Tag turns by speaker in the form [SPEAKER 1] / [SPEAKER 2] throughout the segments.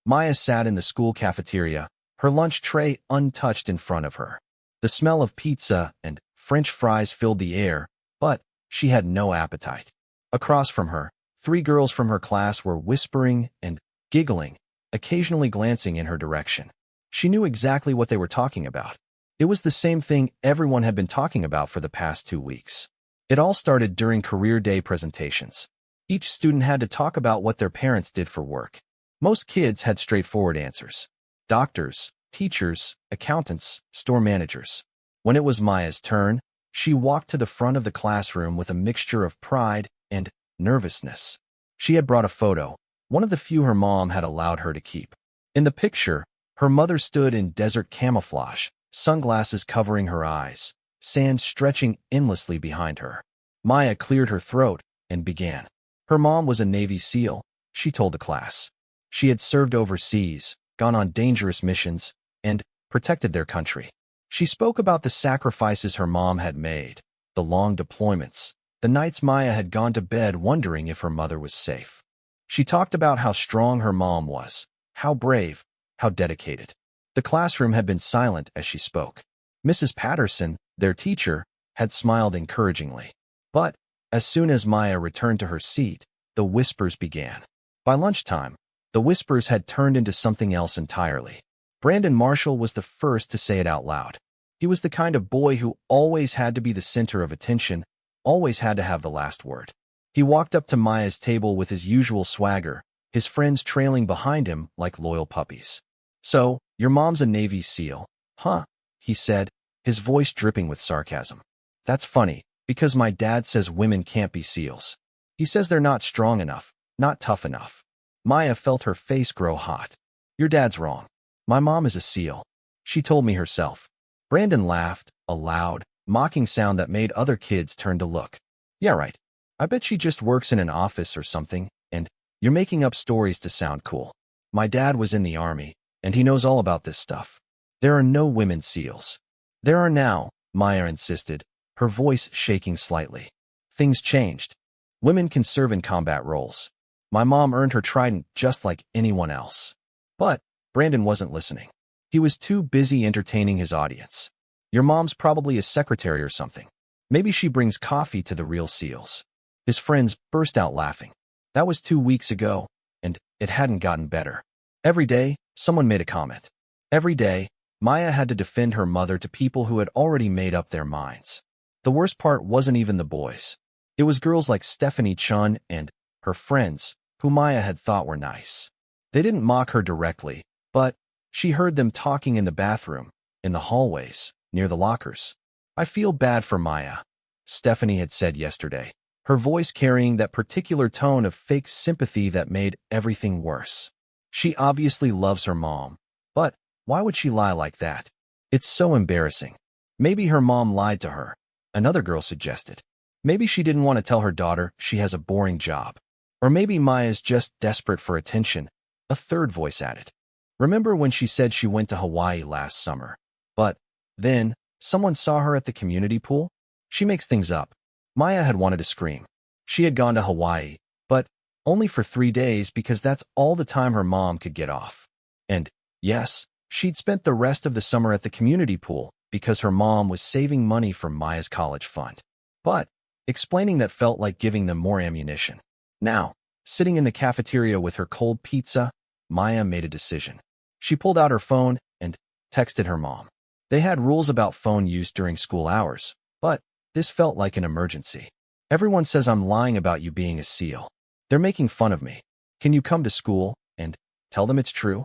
[SPEAKER 1] Maya sat in the school cafeteria, her lunch tray untouched in front of her. The smell of pizza and French fries filled the air, but she had no appetite. Across from her, 3 girls from her class were whispering and giggling, occasionally glancing in her direction. She knew exactly what they were talking about. It was the same thing everyone had been talking about for the past 2 weeks. It all started during career day presentations. Each student had to talk about what their parents did for work. Most kids had straightforward answers. Doctors, teachers, accountants, store managers. When it was Maya's turn, she walked to the front of the classroom with a mixture of pride and nervousness. She had brought a photo, one of the few her mom had allowed her to keep. In the picture, her mother stood in desert camouflage, sunglasses covering her eyes, sand stretching endlessly behind her. Maya cleared her throat and began. Her mom was a Navy SEAL, she told the class. She had served overseas, gone on dangerous missions, and protected their country. She spoke about the sacrifices her mom had made, the long deployments, the nights Maya had gone to bed wondering if her mother was safe. She talked about how strong her mom was, how brave, how dedicated. The classroom had been silent as she spoke. Mrs. Patterson, their teacher, had smiled encouragingly. But as soon as Maya returned to her seat, the whispers began. By lunchtime, the whispers had turned into something else entirely. Brandon Marshall was the first to say it out loud. He was the kind of boy who always had to be the center of attention, always had to have the last word. He walked up to Maya's table with his usual swagger, his friends trailing behind him like loyal puppies. "So, your mom's a Navy SEAL, huh?" he said, his voice dripping with sarcasm. "That's funny, because my dad says women can't be SEALs. He says they're not strong enough, not tough enough." Maya felt her face grow hot. "Your dad's wrong. My mom is a SEAL. She told me herself." Brandon laughed, a loud, mocking sound that made other kids turn to look. "Yeah, right. I bet she just works in an office or something, and you're making up stories to sound cool. My dad was in the Army, and he knows all about this stuff. There are no women SEALs." "There are now," Maya insisted, her voice shaking slightly. "Things changed. Women can serve in combat roles. My mom earned her trident just like anyone else." But Brandon wasn't listening. He was too busy entertaining his audience. "Your mom's probably a secretary or something. Maybe she brings coffee to the real SEALs." His friends burst out laughing. That was 2 weeks ago, and it hadn't gotten better. Every day, someone made a comment. Every day, Maya had to defend her mother to people who had already made up their minds. The worst part wasn't even the boys. It was girls like Stephanie Chun and her friends, who Maya had thought were nice. They didn't mock her directly, but she heard them talking in the bathroom, in the hallways, near the lockers. "I feel bad for Maya," Stephanie had said yesterday, her voice carrying that particular tone of fake sympathy that made everything worse. "She obviously loves her mom, but why would she lie like that? It's so embarrassing." "Maybe her mom lied to her," another girl suggested. "Maybe she didn't want to tell her daughter she has a boring job. Or maybe Maya's just desperate for attention," a third voice added. "Remember when she said she went to Hawaii last summer? But then, someone saw her at the community pool? She makes things up." Maya had wanted to scream. She had gone to Hawaii, but only for 3 days because that's all the time her mom could get off. And yes, she'd spent the rest of the summer at the community pool because her mom was saving money from Maya's college fund. But explaining that felt like giving them more ammunition. Now, sitting in the cafeteria with her cold pizza, Maya made a decision. She pulled out her phone and texted her mom. They had rules about phone use during school hours, but this felt like an emergency. "Everyone says I'm lying about you being a SEAL. They're making fun of me. Can you come to school and tell them it's true?"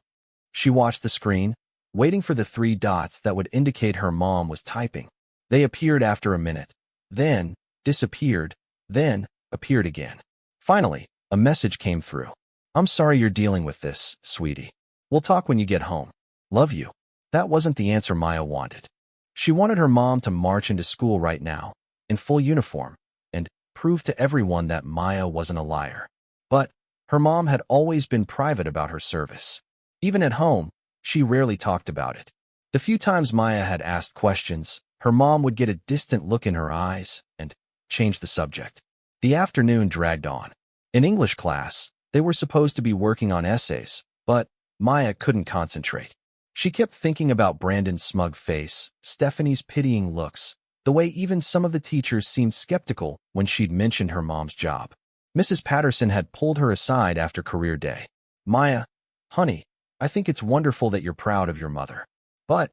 [SPEAKER 1] She watched the screen, waiting for the 3 dots that would indicate her mom was typing. They appeared after a minute, then disappeared, then appeared again. Finally, a message came through. "I'm sorry you're dealing with this, sweetie. We'll talk when you get home. Love you." That wasn't the answer Maya wanted. She wanted her mom to march into school right now, in full uniform, and prove to everyone that Maya wasn't a liar. But her mom had always been private about her service. Even at home, she rarely talked about it. The few times Maya had asked questions, her mom would get a distant look in her eyes and change the subject. The afternoon dragged on. In English class, they were supposed to be working on essays, but Maya couldn't concentrate. She kept thinking about Brandon's smug face, Stephanie's pitying looks, the way even some of the teachers seemed skeptical when she'd mentioned her mom's job. Mrs. Patterson had pulled her aside after career day. Maya, honey, I think it's wonderful that you're proud of your mother. But,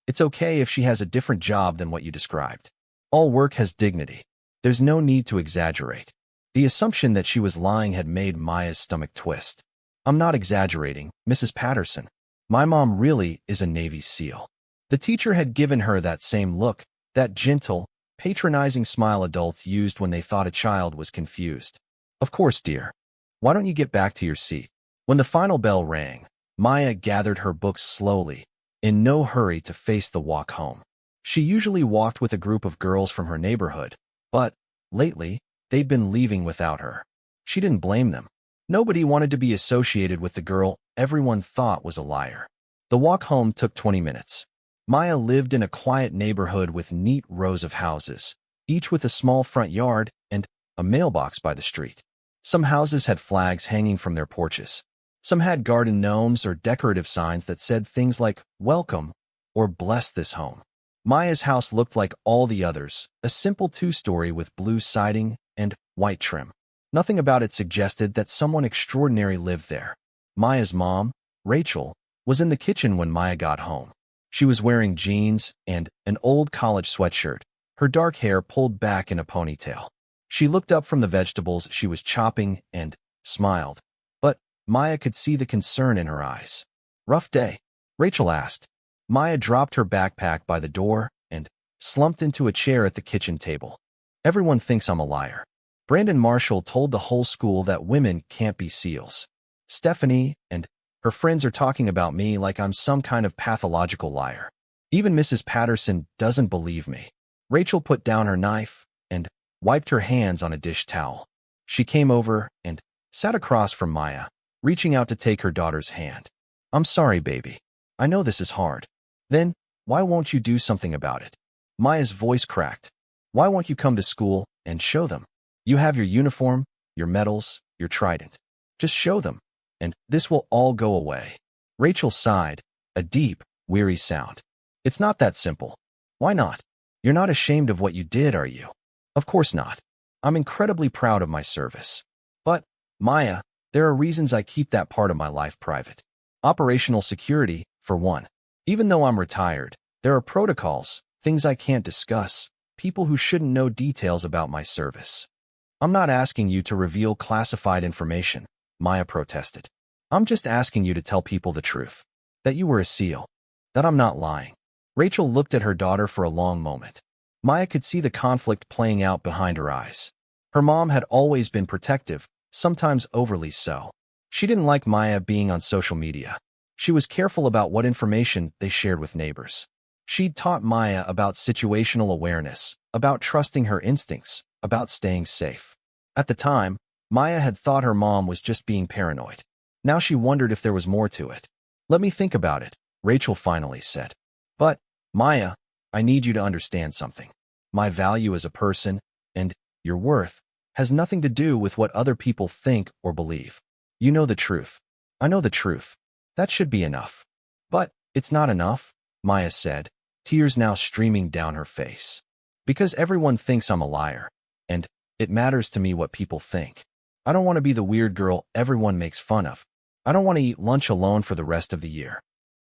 [SPEAKER 1] it's okay if she has a different job than what you described. All work has dignity. There's no need to exaggerate. The assumption that she was lying had made Maya's stomach twist. I'm not exaggerating, Mrs. Patterson. My mom really is a Navy SEAL. The teacher had given her that same look, that gentle, patronizing smile adults used when they thought a child was confused. Of course, dear. Why don't you get back to your seat? When the final bell rang, Maya gathered her books slowly, in no hurry to face the walk home. She usually walked with a group of girls from her neighborhood, but, lately, they'd been leaving without her. She didn't blame them. Nobody wanted to be associated with the girl everyone thought was a liar. The walk home took 20 minutes. Maya lived in a quiet neighborhood with neat rows of houses, each with a small front yard and a mailbox by the street. Some houses had flags hanging from their porches. Some had garden gnomes or decorative signs that said things like, "Welcome," or "Bless this home." Maya's house looked like all the others, a simple two-story with blue siding and white trim. Nothing about it suggested that someone extraordinary lived there. Maya's mom, Rachel, was in the kitchen when Maya got home. She was wearing jeans and an old college sweatshirt, her dark hair pulled back in a ponytail. She looked up from the vegetables she was chopping and smiled, but Maya could see the concern in her eyes. "Rough day?" Rachel asked. Maya dropped her backpack by the door and slumped into a chair at the kitchen table. "Everyone thinks I'm a liar. Brandon Marshall told the whole school that women can't be SEALs. Stephanie and her friends are talking about me like I'm some kind of pathological liar. Even Mrs. Patterson doesn't believe me." Rachel put down her knife and wiped her hands on a dish towel. She came over and sat across from Maya, reaching out to take her daughter's hand. "I'm sorry, baby. I know this is hard. Then, why won't you do something about it?" Maya's voice cracked. "Why won't you come to school and show them? You have your uniform, your medals, your trident. Just show them, and this will all go away." Rachel sighed, a deep, weary sound. "It's not that simple." "Why not? You're not ashamed of what you did, are you?" "Of course not. I'm incredibly proud of my service. But, Maya, there are reasons I keep that part of my life private. Operational security, for one. Even though I'm retired, there are protocols, things I can't discuss, people who shouldn't know details about my service." "I'm not asking you to reveal classified information," Maya protested. "I'm just asking you to tell people the truth. That you were a SEAL. That I'm not lying." Rachel looked at her daughter for a long moment. Maya could see the conflict playing out behind her eyes. Her mom had always been protective, sometimes overly so. She didn't like Maya being on social media. She was careful about what information they shared with neighbors. She'd taught Maya about situational awareness, about trusting her instincts, about staying safe. At the time, Maya had thought her mom was just being paranoid. Now she wondered if there was more to it. "Let me think about it," Rachel finally said. "But, Maya, I need you to understand something. My value as a person, and your worth, has nothing to do with what other people think or believe. You know the truth. I know the truth. That should be enough." "But, it's not enough," Maya said, tears now streaming down her face. "Because everyone thinks I'm a liar, and it matters to me what people think. I don't want to be the weird girl everyone makes fun of. I don't want to eat lunch alone for the rest of the year."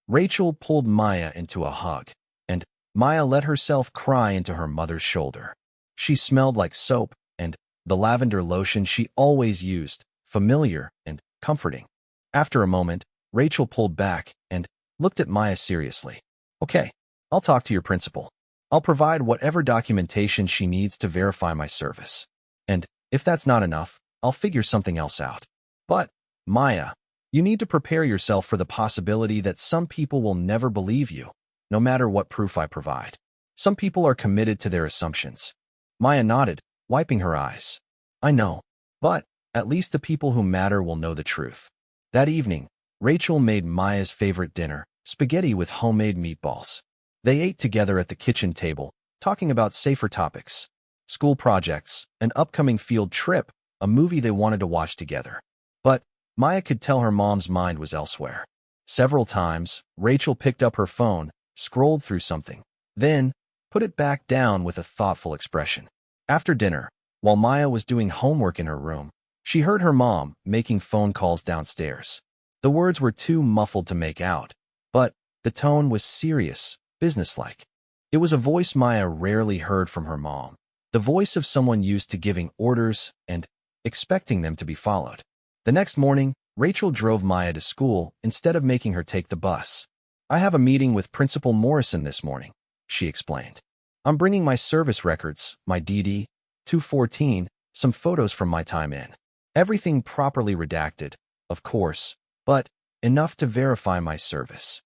[SPEAKER 1] Rachel pulled Maya into a hug, and Maya let herself cry into her mother's shoulder. She smelled like soap and the lavender lotion she always used, familiar and comforting. After a moment, Rachel pulled back and looked at Maya seriously. "Okay, I'll talk to your principal. I'll provide whatever documentation she needs to verify my service. And if that's not enough, I'll figure something else out. But, Maya, you need to prepare yourself for the possibility that some people will never believe you, no matter what proof I provide. Some people are committed to their assumptions." Maya nodded, wiping her eyes. "I know, but at least the people who matter will know the truth." That evening, Rachel made Maya's favorite dinner, spaghetti with homemade meatballs. They ate together at the kitchen table, talking about safer topics, school projects, an upcoming field trip, a movie they wanted to watch together. But Maya could tell her mom's mind was elsewhere. Several times, Rachel picked up her phone, scrolled through something, then put it back down with a thoughtful expression. After dinner, while Maya was doing homework in her room, she heard her mom making phone calls downstairs. The words were too muffled to make out, but the tone was serious, businesslike. It was a voice Maya rarely heard from her mom, the voice of someone used to giving orders and expecting them to be followed. The next morning, Rachel drove Maya to school instead of making her take the bus. "I have a meeting with Principal Morrison this morning," she explained. "I'm bringing my service records, my DD 214, some photos from my time in. Everything properly redacted, of course, but enough to verify my service."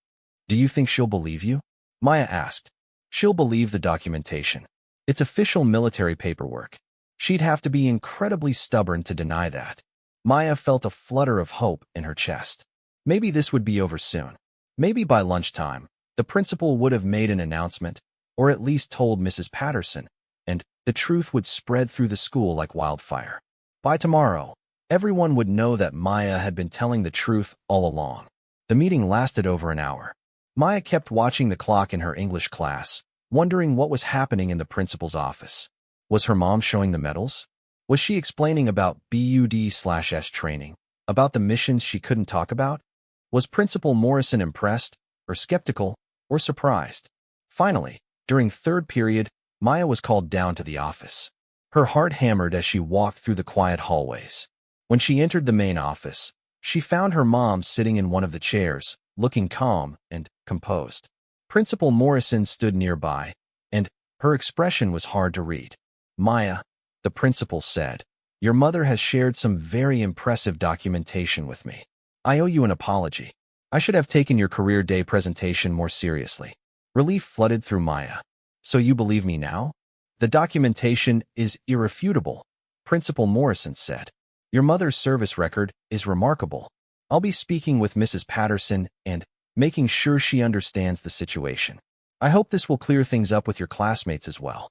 [SPEAKER 1] "Do you think she'll believe you?" Maya asked. "She'll believe the documentation. It's official military paperwork. She'd have to be incredibly stubborn to deny that." Maya felt a flutter of hope in her chest. Maybe this would be over soon. Maybe by lunchtime, the principal would have made an announcement, or at least told Mrs. Patterson, and the truth would spread through the school like wildfire. By tomorrow, everyone would know that Maya had been telling the truth all along. The meeting lasted over an hour. Maya kept watching the clock in her English class, wondering what was happening in the principal's office. Was her mom showing the medals? Was she explaining about BUD/S training, about the missions she couldn't talk about? Was Principal Morrison impressed, or skeptical, or surprised? Finally, during third period, Maya was called down to the office. Her heart hammered as she walked through the quiet hallways. When she entered the main office, she found her mom sitting in one of the chairs, looking calm and composed. Principal Morrison stood nearby, and her expression was hard to read. "Maya," the principal said, "your mother has shared some very impressive documentation with me. I owe you an apology. I should have taken your career day presentation more seriously." Relief flooded through Maya. "So you believe me now?" "The documentation is irrefutable," Principal Morrison said. "Your mother's service record is remarkable. I'll be speaking with Mrs. Patterson and making sure she understands the situation. I hope this will clear things up with your classmates as well."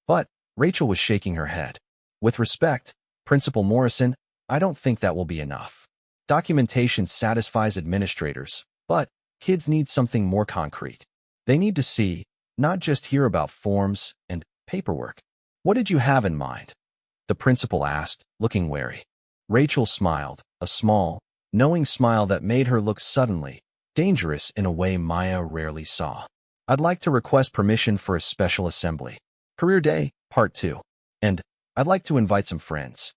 [SPEAKER 1] But Rachel was shaking her head. "With respect, Principal Morrison, I don't think that will be enough. Documentation satisfies administrators, but kids need something more concrete. They need to see, not just hear about forms and paperwork." "What did you have in mind?" the principal asked, looking wary. Rachel smiled, a small, knowing smile that made her look suddenly dangerous in a way Maya rarely saw. "I'd like to request permission for a special assembly. Career Day, Part 2. And I'd like to invite some friends."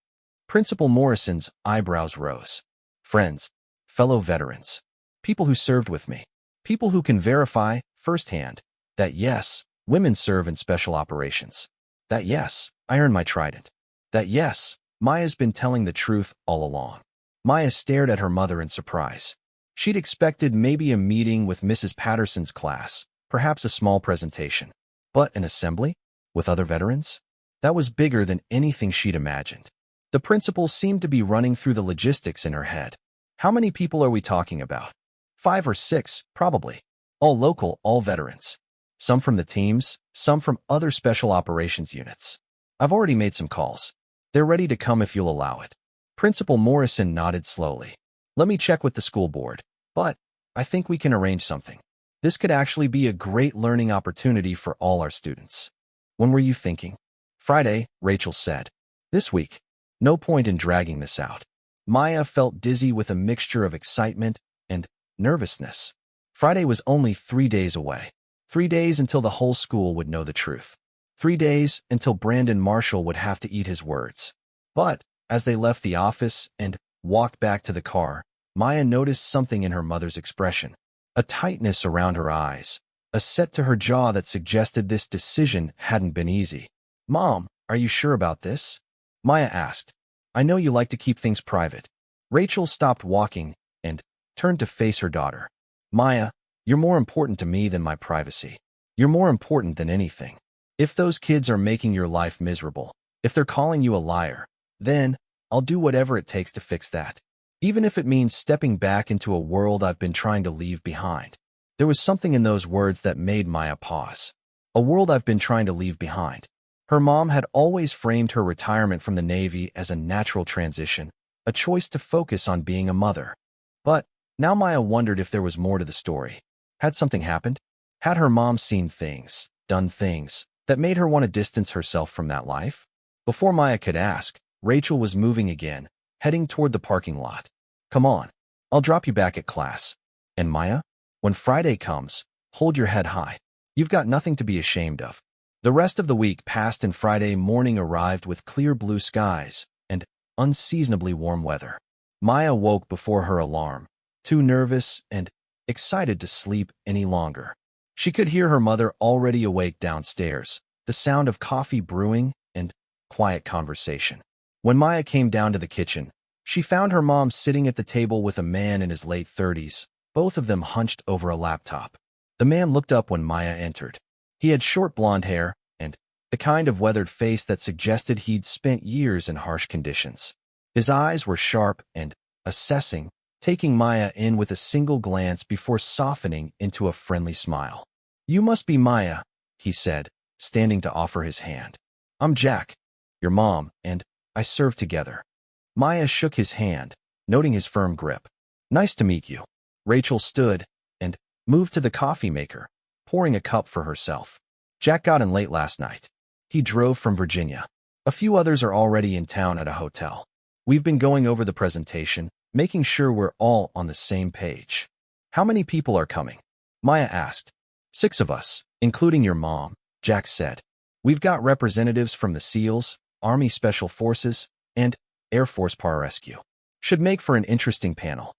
[SPEAKER 1] Principal Morrison's eyebrows rose. "Friends, fellow veterans, people who served with me, people who can verify firsthand that yes, women serve in special operations. That yes, I earned my trident. That yes, Maya's been telling the truth all along." Maya stared at her mother in surprise. She'd expected maybe a meeting with Mrs. Patterson's class, perhaps a small presentation. But an assembly? With other veterans? That was bigger than anything she'd imagined. The principal seemed to be running through the logistics in her head. "How many people are we talking about?" 5 or 6, probably. All local, all veterans. Some from the teams, some from other special operations units. "I've already made some calls. They're ready to come if you'll allow it." Principal Morrison nodded slowly. "Let me check with the school board, but I think we can arrange something. This could actually be a great learning opportunity for all our students." "When were you thinking?" "Friday," Rachel said. "This week. No point in dragging this out." Maya felt dizzy with a mixture of excitement and nervousness. Friday was only 3 days away. 3 days until the whole school would know the truth. 3 days until Brandon Marshall would have to eat his words. But as they left the office and walked back to the car, Maya noticed something in her mother's expression. A tightness around her eyes, a set to her jaw that suggested this decision hadn't been easy. "Mom, are you sure about this?" Maya asked. "I know you like to keep things private." Rachel stopped walking and turned to face her daughter. "Maya, you're more important to me than my privacy. You're more important than anything. If those kids are making your life miserable, if they're calling you a liar, then I'll do whatever it takes to fix that. Even if it means stepping back into a world I've been trying to leave behind." There was something in those words that made Maya pause. A world I've been trying to leave behind. Her mom had always framed her retirement from the Navy as a natural transition, a choice to focus on being a mother. But now Maya wondered if there was more to the story. Had something happened? Had her mom seen things, done things, that made her want to distance herself from that life? Before Maya could ask, Rachel was moving again, heading toward the parking lot. Come on, I'll drop you back at class. And Maya, when Friday comes, hold your head high. You've got nothing to be ashamed of. The rest of the week passed and Friday morning arrived with clear blue skies and unseasonably warm weather. Maya woke before her alarm, too nervous and excited to sleep any longer. She could hear her mother already awake downstairs, the sound of coffee brewing and quiet conversation. When Maya came down to the kitchen, she found her mom sitting at the table with a man in his late 30s, both of them hunched over a laptop. The man looked up when Maya entered. He had short blonde hair and the kind of weathered face that suggested he'd spent years in harsh conditions. His eyes were sharp and assessing, taking Maya in with a single glance before softening into a friendly smile. You must be Maya, he said, standing to offer his hand. I'm Jack, your mom, and I serve together. Maya shook his hand, noting his firm grip. Nice to meet you. Rachel stood and moved to the coffee maker, pouring a cup for herself. Jack got in late last night. He drove from Virginia. A few others are already in town at a hotel. We've been going over the presentation, making sure we're all on the same page. How many people are coming? Maya asked. 6 of us, including your mom, Jack said. We've got representatives from the SEALs, Army Special Forces, and Air Force Pararescue. Should make for an interesting panel.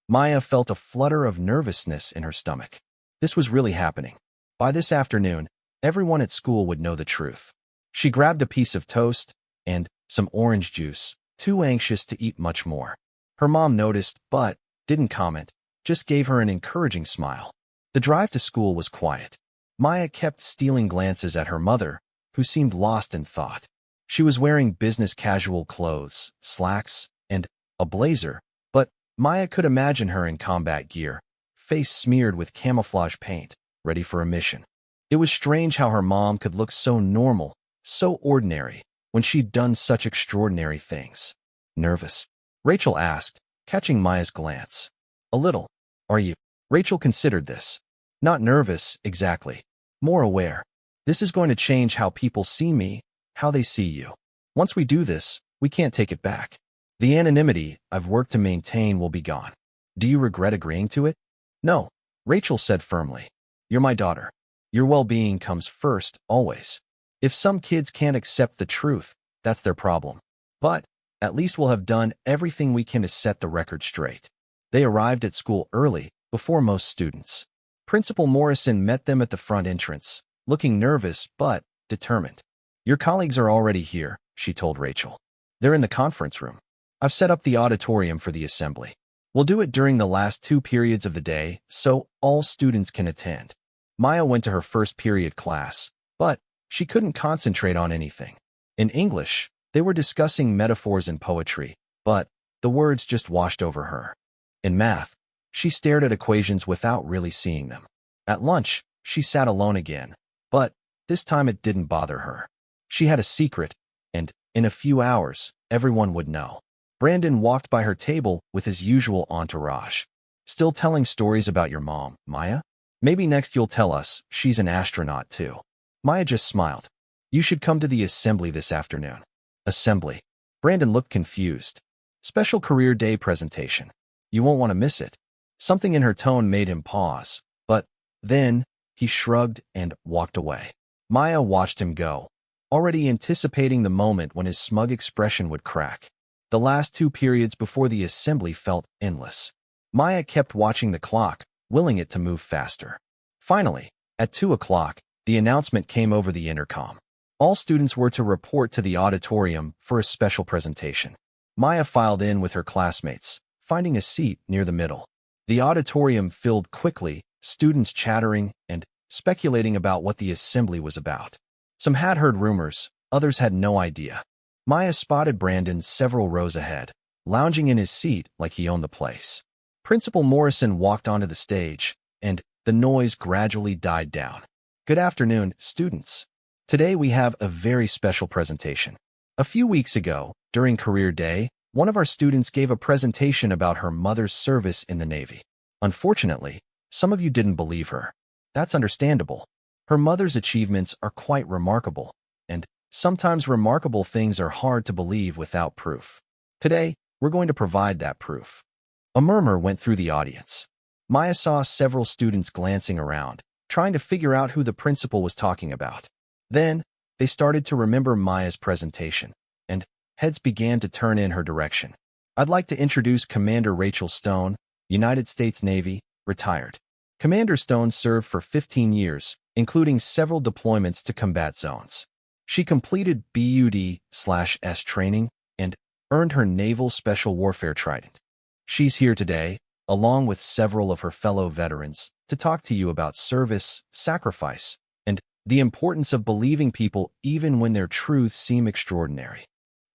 [SPEAKER 1] Maya felt a flutter of nervousness in her stomach. This was really happening. By this afternoon, everyone at school would know the truth. She grabbed a piece of toast and some orange juice, too anxious to eat much more. Her mom noticed, but didn't comment, just gave her an encouraging smile. The drive to school was quiet. Maya kept stealing glances at her mother, who seemed lost in thought. She was wearing business casual clothes, slacks, and a blazer, but Maya could imagine her in combat gear, face smeared with camouflage paint, ready for a mission. It was strange how her mom could look so normal, so ordinary, when she'd done such extraordinary things. Nervous? Rachel asked, catching Maya's glance. A little. Are you? Rachel considered this. Not nervous, exactly. More aware. This is going to change how people see me, how they see you. Once we do this, we can't take it back. The anonymity I've worked to maintain will be gone. Do you regret agreeing to it? No, Rachel said firmly. You're my daughter. Your well-being comes first, always. If some kids can't accept the truth, that's their problem. But at least we'll have done everything we can to set the record straight. They arrived at school early, before most students. Principal Morrison met them at the front entrance, looking nervous but determined. Your colleagues are already here, she told Rachel. They're in the conference room. I've set up the auditorium for the assembly. We'll do it during the last 2 periods of the day, so all students can attend. Maya went to her first period class, but she couldn't concentrate on anything. In English, they were discussing metaphors and poetry, but the words just washed over her. In math, she stared at equations without really seeing them. At lunch, she sat alone again, but this time it didn't bother her. She had a secret, and in a few hours, everyone would know. Brandon walked by her table with his usual entourage. Still telling stories about your mom, Maya? Maybe next you'll tell us she's an astronaut too. Maya just smiled. You should come to the assembly this afternoon. Assembly. Brandon looked confused. Special career day presentation. You won't want to miss it. Something in her tone made him pause, but then he shrugged and walked away. Maya watched him go, already anticipating the moment when his smug expression would crack. The last 2 periods before the assembly felt endless. Maya kept watching the clock, willing it to move faster. Finally, at 2 o'clock, the announcement came over the intercom. All students were to report to the auditorium for a special presentation. Maya filed in with her classmates, finding a seat near the middle. The auditorium filled quickly, students chattering and speculating about what the assembly was about. Some had heard rumors, others had no idea. Maya spotted Brandon several rows ahead, lounging in his seat like he owned the place. Principal Morrison walked onto the stage, and the noise gradually died down. Good afternoon, students. Today we have a very special presentation. A few weeks ago, during Career Day, One of our students gave a presentation about her mother's service in the Navy. Unfortunately, some of you didn't believe her. That's understandable. Her mother's achievements are quite remarkable, and sometimes remarkable things are hard to believe without proof. Today, we're going to provide that proof. A murmur went through the audience. Maya saw several students glancing around, trying to figure out who the principal was talking about. Then, they started to remember Maya's presentation, and heads began to turn in her direction. I'd like to introduce Commander Rachel Stone, United States Navy, retired. Commander Stone served for 15 years, including several deployments to combat zones. She completed BUD/S training and earned her Naval Special Warfare Trident. She's here today, along with several of her fellow veterans, to talk to you about service, sacrifice, and the importance of believing people even when their truths seem extraordinary.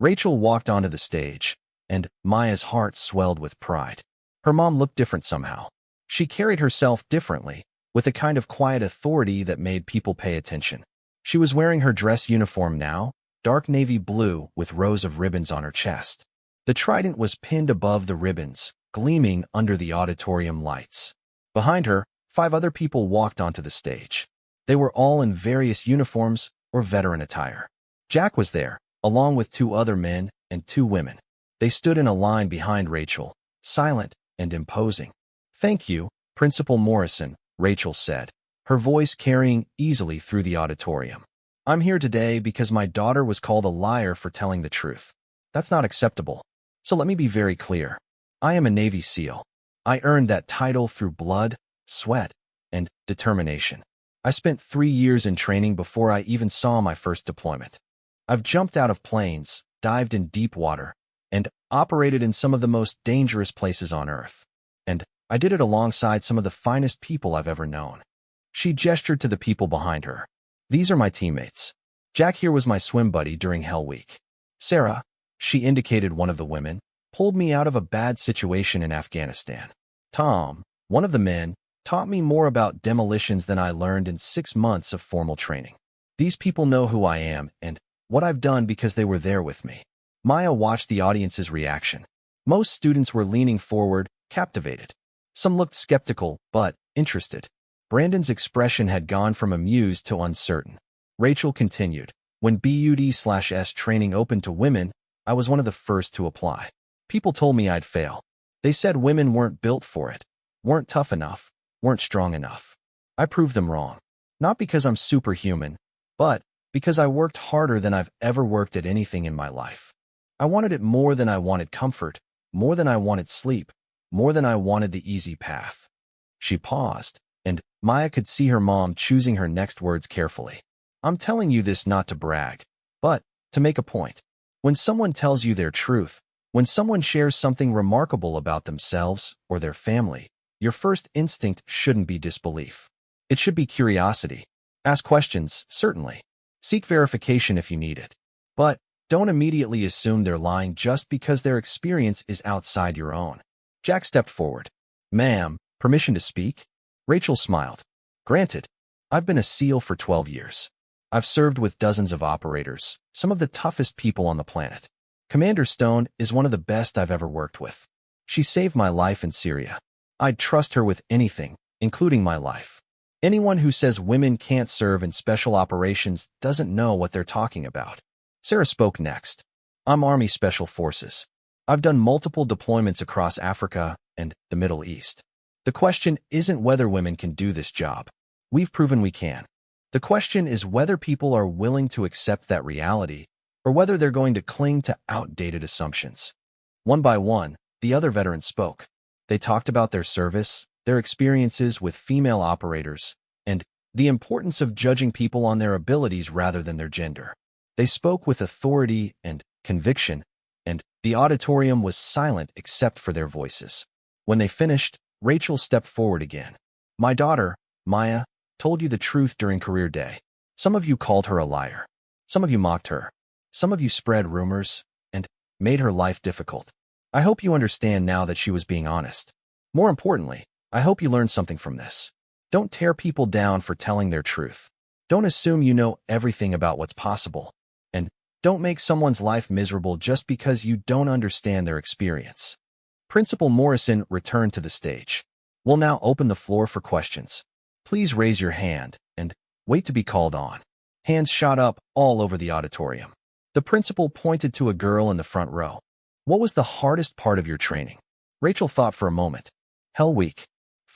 [SPEAKER 1] Rachel walked onto the stage, and Maya's heart swelled with pride. Her mom looked different somehow. She carried herself differently, with a kind of quiet authority that made people pay attention. She was wearing her dress uniform now, dark navy blue with rows of ribbons on her chest. The trident was pinned above the ribbons, gleaming under the auditorium lights. Behind her, 5 other people walked onto the stage. They were all in various uniforms or veteran attire. Jack was there, along with 2 other men and 2 women. They stood in a line behind Rachel, silent and imposing. "Thank you, Principal Morrison," Rachel said, her voice carrying easily through the auditorium. "I'm here today because my daughter was called a liar for telling the truth. That's not acceptable. So let me be very clear. I am a Navy SEAL. I earned that title through blood, sweat, and determination. I spent 3 years in training before I even saw my first deployment. I've jumped out of planes, dived in deep water, and operated in some of the most dangerous places on Earth. And I did it alongside some of the finest people I've ever known." She gestured to the people behind her. "These are my teammates. Jack here was my swim buddy during Hell Week. Sarah," she indicated one of the women, "pulled me out of a bad situation in Afghanistan. Tom, one of the men, taught me more about demolitions than I learned in 6 months of formal training. These people know who I am and what I've done because they were there with me." Maya watched the audience's reaction. Most students were leaning forward, captivated. Some looked skeptical, but interested. Brandon's expression had gone from amused to uncertain. Rachel continued, "When BUD/S training opened to women, I was one of the first to apply. People told me I'd fail. They said women weren't built for it, weren't tough enough, weren't strong enough. I proved them wrong. Not because I'm superhuman, but because I worked harder than I've ever worked at anything in my life. I wanted it more than I wanted comfort, more than I wanted sleep, more than I wanted the easy path." She paused, and Maya could see her mom choosing her next words carefully. "I'm telling you this not to brag, but to make a point. When someone tells you their truth, when someone shares something remarkable about themselves or their family, your first instinct shouldn't be disbelief. It should be curiosity. Ask questions, certainly. Seek verification if you need it. But don't immediately assume they're lying just because their experience is outside your own." Jack stepped forward. "Ma'am, permission to speak?" Rachel smiled. "Granted. I've been a SEAL for 12 years. I've served with dozens of operators, some of the toughest people on the planet. Commander Stone is one of the best I've ever worked with. She saved my life in Syria. I'd trust her with anything, including my life. Anyone who says women can't serve in special operations doesn't know what they're talking about." Sarah spoke next. "I'm Army Special Forces. I've done multiple deployments across Africa and the Middle East. The question isn't whether women can do this job. We've proven we can. The question is whether people are willing to accept that reality or whether they're going to cling to outdated assumptions." One by one, the other veterans spoke. They talked about their service, their experiences with female operators, and the importance of judging people on their abilities rather than their gender. They spoke with authority and conviction, and the auditorium was silent except for their voices. When they finished, Rachel stepped forward again. "My daughter, Maya, told you the truth during career day. Some of you called her a liar. Some of you mocked her. Some of you spread rumors and made her life difficult. I hope you understand now that she was being honest. More importantly, I hope you learned something from this. Don't tear people down for telling their truth. Don't assume you know everything about what's possible. And Don't make someone's life miserable just because you don't understand their experience. Principal Morrison returned to the stage. We'll now open the floor for questions. Please raise your hand and wait to be called on. Hands shot up all over the auditorium. The principal pointed to a girl in the front row. What was the hardest part of your training? Rachel thought for a moment. Hell Week.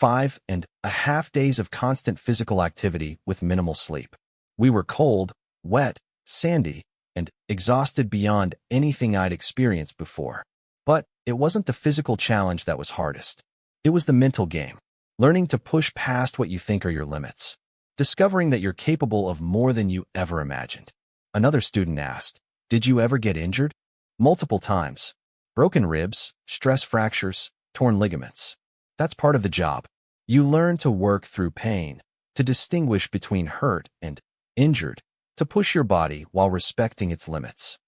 [SPEAKER 1] 5.5 days of constant physical activity with minimal sleep. We were cold, wet, sandy, and exhausted beyond anything I'd experienced before. But it wasn't the physical challenge that was hardest. It was the mental game. Learning to push past what you think are your limits. Discovering that you're capable of more than you ever imagined. Another student asked, did you ever get injured? Multiple times. Broken ribs, stress fractures, torn ligaments. That's part of the job. You learn to work through pain, to distinguish between hurt and injured, to push your body while respecting its limits.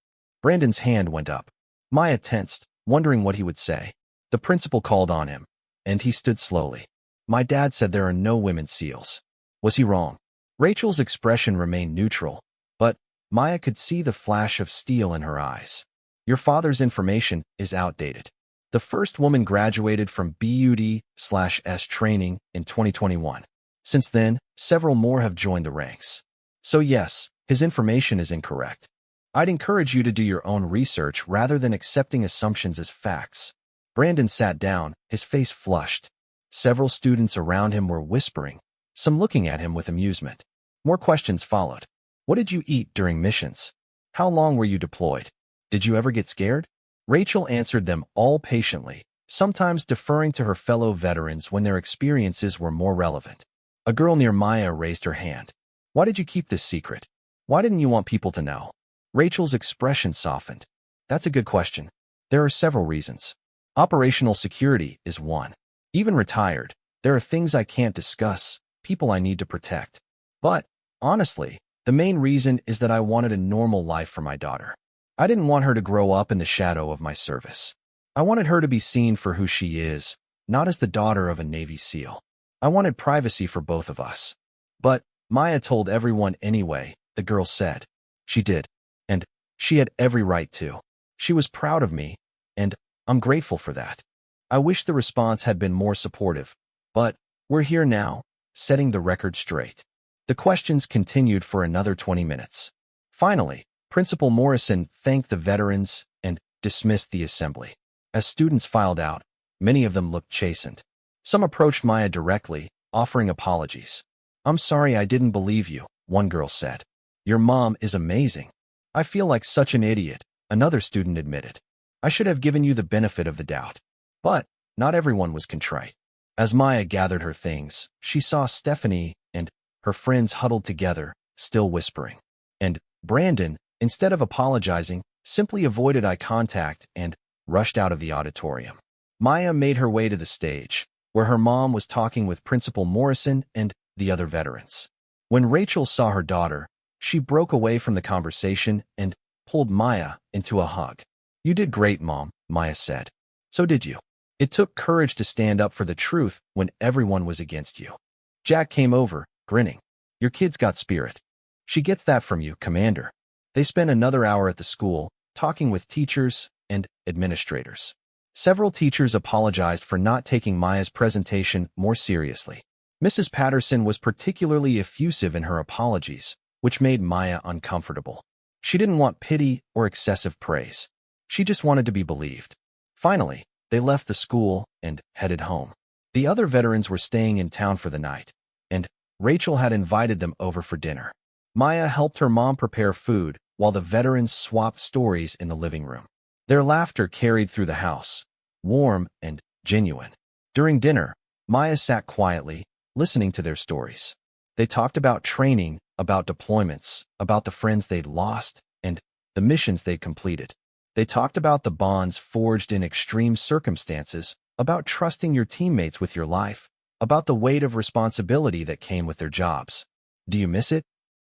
[SPEAKER 1] Brandon's hand went up. Maya tensed, wondering what he would say. The principal called on him, and he stood slowly. My dad said there are no women SEALs. Was he wrong? Rachel's expression remained neutral, but Maya could see the flash of steel in her eyes. Your father's information is outdated. The first woman graduated from BUD/S training in 2021. Since then, several more have joined the ranks. So yes, his information is incorrect. I'd encourage you to do your own research rather than accepting assumptions as facts. Brandon sat down, his face flushed. Several students around him were whispering, some looking at him with amusement. More questions followed. What did you eat during missions? How long were you deployed? Did you ever get scared? Rachel answered them all patiently, sometimes deferring to her fellow veterans when their experiences were more relevant. A girl near Maya raised her hand. Why did you keep this secret? Why didn't you want people to know? Rachel's expression softened. That's a good question. There are several reasons. Operational security is one. Even retired, there are things I can't discuss, people I need to protect. But, honestly, the main reason is that I wanted a normal life for my daughter. I didn't want her to grow up in the shadow of my service. I wanted her to be seen for who she is, not as the daughter of a Navy SEAL. I wanted privacy for both of us. But Maya told everyone anyway, the girl said. She did. And she had every right to. She was proud of me, and I'm grateful for that. I wish the response had been more supportive, but we're here now, setting the record straight. The questions continued for another 20 minutes. Finally, Principal Morrison thanked the veterans and dismissed the assembly. As students filed out, many of them looked chastened. Some approached Maya directly, offering apologies. I'm sorry I didn't believe you, one girl said. Your mom is amazing. I feel like such an idiot, another student admitted. I should have given you the benefit of the doubt. But not everyone was contrite. As Maya gathered her things, she saw Stephanie and her friends huddled together, still whispering. And Brandon, instead of apologizing, simply avoided eye contact and rushed out of the auditorium. Maya made her way to the stage, where her mom was talking with Principal Morrison and the other veterans. When Rachel saw her daughter, she broke away from the conversation and pulled Maya into a hug. You did great, Mom, Maya said. So did you. It took courage to stand up for the truth when everyone was against you. Jack came over, grinning. Your kid's got spirit. She gets that from you, Commander. They spent another hour at the school, talking with teachers and administrators. Several teachers apologized for not taking Maya's presentation more seriously. Mrs. Patterson was particularly effusive in her apologies, which made Maya uncomfortable. She didn't want pity or excessive praise. She just wanted to be believed. Finally, they left the school and headed home. The other veterans were staying in town for the night, and Rachel had invited them over for dinner. Maya helped her mom prepare food while the veterans swapped stories in the living room. Their laughter carried through the house, warm and genuine. During dinner, Maya sat quietly, listening to their stories. They talked about training, about deployments, about the friends they'd lost, and the missions they'd completed. They talked about the bonds forged in extreme circumstances, about trusting your teammates with your life, about the weight of responsibility that came with their jobs. Do you miss it?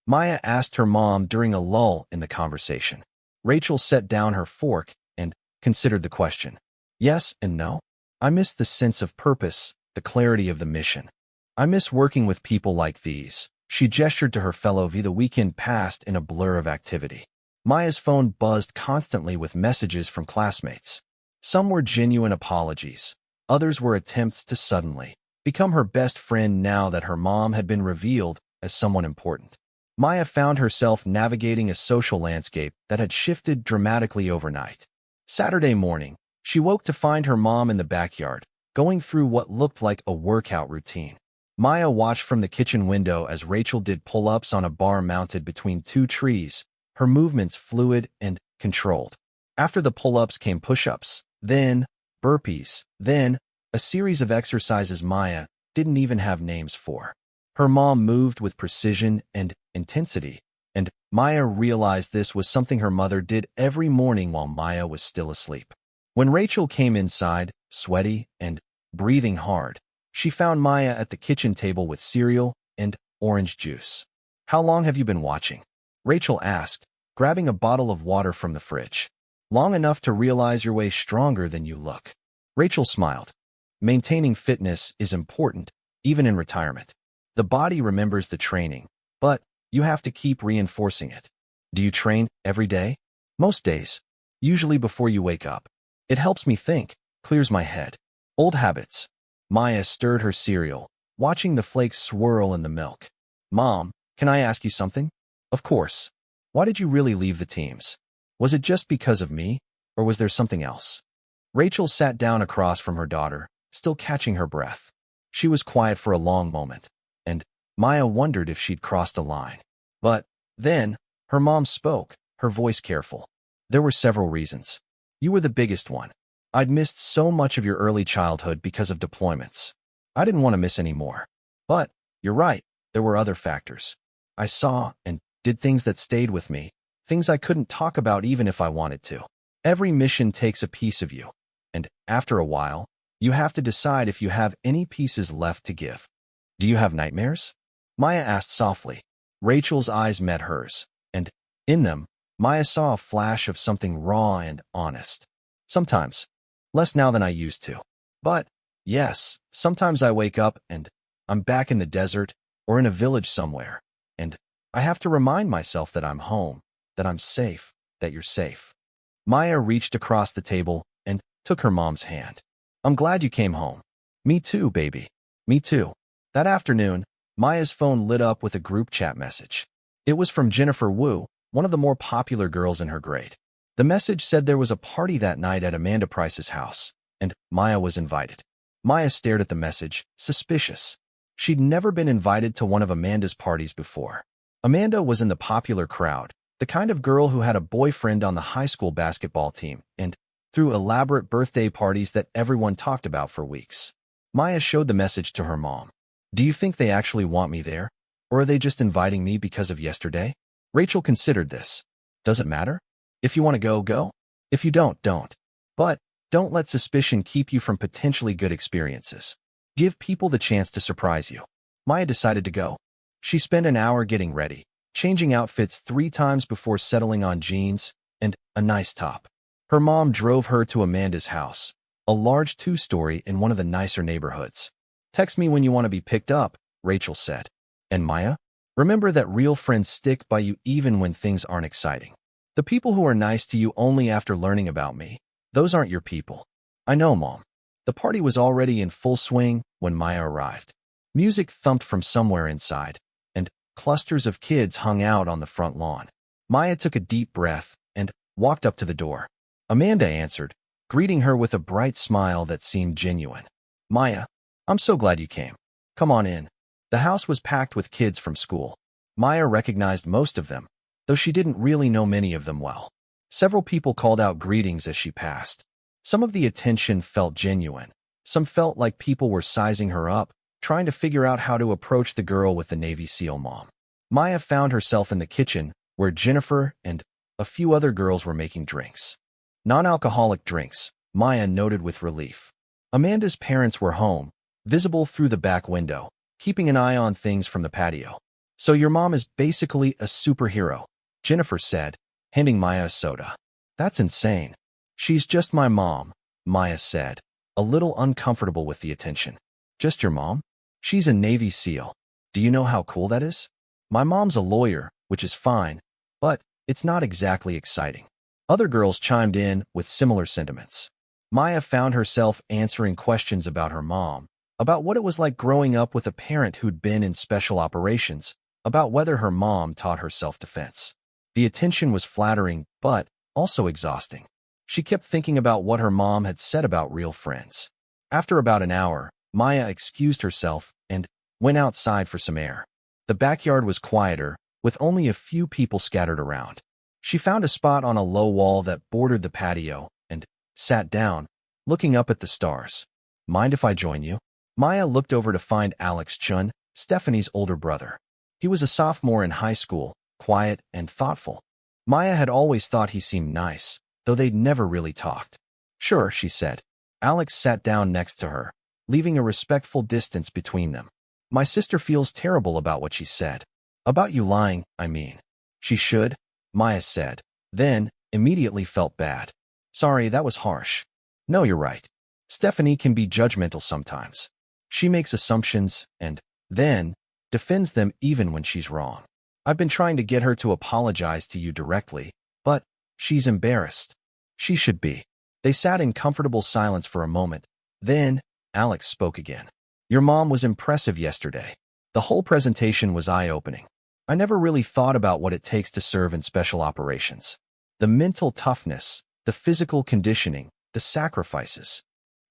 [SPEAKER 1] Maya asked her mom during a lull in the conversation. Rachel set down her fork and considered the question. Yes and no. I miss the sense of purpose, the clarity of the mission. I miss working with people like these. She gestured to her fellow V. The weekend passed in a blur of activity. Maya's phone buzzed constantly with messages from classmates. Some were genuine apologies. Others were attempts to suddenly become her best friend now that her mom had been revealed as someone important. Maya found herself navigating a social landscape that had shifted dramatically overnight. Saturday morning, she woke to find her mom in the backyard, going through what looked like a workout routine. Maya watched from the kitchen window as Rachel did pull-ups on a bar mounted between two trees, her movements fluid and controlled. After the pull-ups came push-ups, then burpees, then a series of exercises Maya didn't even have names for. Her mom moved with precision and intensity, and Maya realized this was something her mother did every morning while Maya was still asleep. When Rachel came inside, sweaty and breathing hard, she found Maya at the kitchen table with cereal and orange juice. "How long have you been watching?" Rachel asked, grabbing a bottle of water from the fridge. "Long enough to realize you're way stronger than you look." Rachel smiled. Maintaining fitness is important, even in retirement. The body remembers the training, but you have to keep reinforcing it. "Do you train every day?" "Most days. Usually before you wake up. It helps me think, clears my head." "Old habits." Maya stirred her cereal, watching the flakes swirl in the milk. "Mom, can I ask you something?" "Of course. Why did you really leave the teams? Was it just because of me, or was there something else?" Rachel sat down across from her daughter, still catching her breath. She was quiet for a long moment, and Maya wondered if she'd crossed a line. But then, her mom spoke, her voice careful. "There were several reasons. You were the biggest one. I'd missed so much of your early childhood because of deployments. I didn't want to miss any more. But, you're right, there were other factors. I saw and did things that stayed with me, things I couldn't talk about even if I wanted to. Every mission takes a piece of you, and after a while, you have to decide if you have any pieces left to give." "Do you have nightmares?" Maya asked softly. Rachel's eyes met hers, and in them, Maya saw a flash of something raw and honest. "Sometimes. Less now than I used to. But, yes, sometimes I wake up and I'm back in the desert or in a village somewhere, and I have to remind myself that I'm home, that I'm safe, that you're safe." Maya reached across the table and took her mom's hand. "I'm glad you came home." "Me too, baby. Me too." That afternoon, Maya's phone lit up with a group chat message. It was from Jennifer Wu, one of the more popular girls in her grade. The message said there was a party that night at Amanda Price's house, and Maya was invited. Maya stared at the message, suspicious. She'd never been invited to one of Amanda's parties before. Amanda was in the popular crowd, the kind of girl who had a boyfriend on the high school basketball team and threw elaborate birthday parties that everyone talked about for weeks. Maya showed the message to her mom. "Do you think they actually want me there? Or are they just inviting me because of yesterday?" Rachel considered this. "Does it matter? If you want to go, go. If you don't, don't. But don't let suspicion keep you from potentially good experiences. Give people the chance to surprise you." Maya decided to go. She spent an hour getting ready, changing outfits 3 times before settling on jeans and a nice top. Her mom drove her to Amanda's house, a large 2-story in one of the nicer neighborhoods. "Text me when you want to be picked up," Rachel said. "And Maya, remember that real friends stick by you even when things aren't exciting. The people who are nice to you only after learning about me, those aren't your people." "I know, Mom." The party was already in full swing when Maya arrived. Music thumped from somewhere inside, and clusters of kids hung out on the front lawn. Maya took a deep breath and walked up to the door. Amanda answered, greeting her with a bright smile that seemed genuine. "Maya, I'm so glad you came. Come on in." The house was packed with kids from school. Maya recognized most of them, though she didn't really know many of them well. Several people called out greetings as she passed. Some of the attention felt genuine. Some felt like people were sizing her up, trying to figure out how to approach the girl with the Navy SEAL mom. Maya found herself in the kitchen, where Jennifer and a few other girls were making drinks. Non-alcoholic drinks, Maya noted with relief. Amanda's parents were home, visible through the back window, keeping an eye on things from the patio. "So your mom is basically a superhero," Jennifer said, handing Maya a soda. "That's insane." "She's just my mom," Maya said, a little uncomfortable with the attention. "Just your mom? She's a Navy SEAL. Do you know how cool that is? My mom's a lawyer, which is fine, but it's not exactly exciting. Other girls chimed in with similar sentiments. Maya found herself answering questions about her mom, about what it was like growing up with a parent who'd been in special operations, about whether her mom taught her self-defense. The attention was flattering, but also exhausting. She kept thinking about what her mom had said about real friends. After about an hour, Maya excused herself and went outside for some air. The backyard was quieter, with only a few people scattered around. She found a spot on a low wall that bordered the patio and sat down, looking up at the stars. "Mind if I join you?" Maya looked over to find Alex Chun, Stephanie's older brother. He was a sophomore in high school, quiet and thoughtful. Maya had always thought he seemed nice, though they'd never really talked. "Sure," she said. Alex sat down next to her, leaving a respectful distance between them. "My sister feels terrible about what she said. About you lying, I mean." "She should," Maya said, then immediately felt bad. "Sorry, that was harsh." "No, you're right. Stephanie can be judgmental sometimes. She makes assumptions and then defends them even when she's wrong. I've been trying to get her to apologize to you directly, but she's embarrassed." "She should be." They sat in comfortable silence for a moment. Then Alex spoke again. "Your mom was impressive yesterday. The whole presentation was eye-opening. I never really thought about what it takes to serve in special operations. The mental toughness, the physical conditioning, the sacrifices.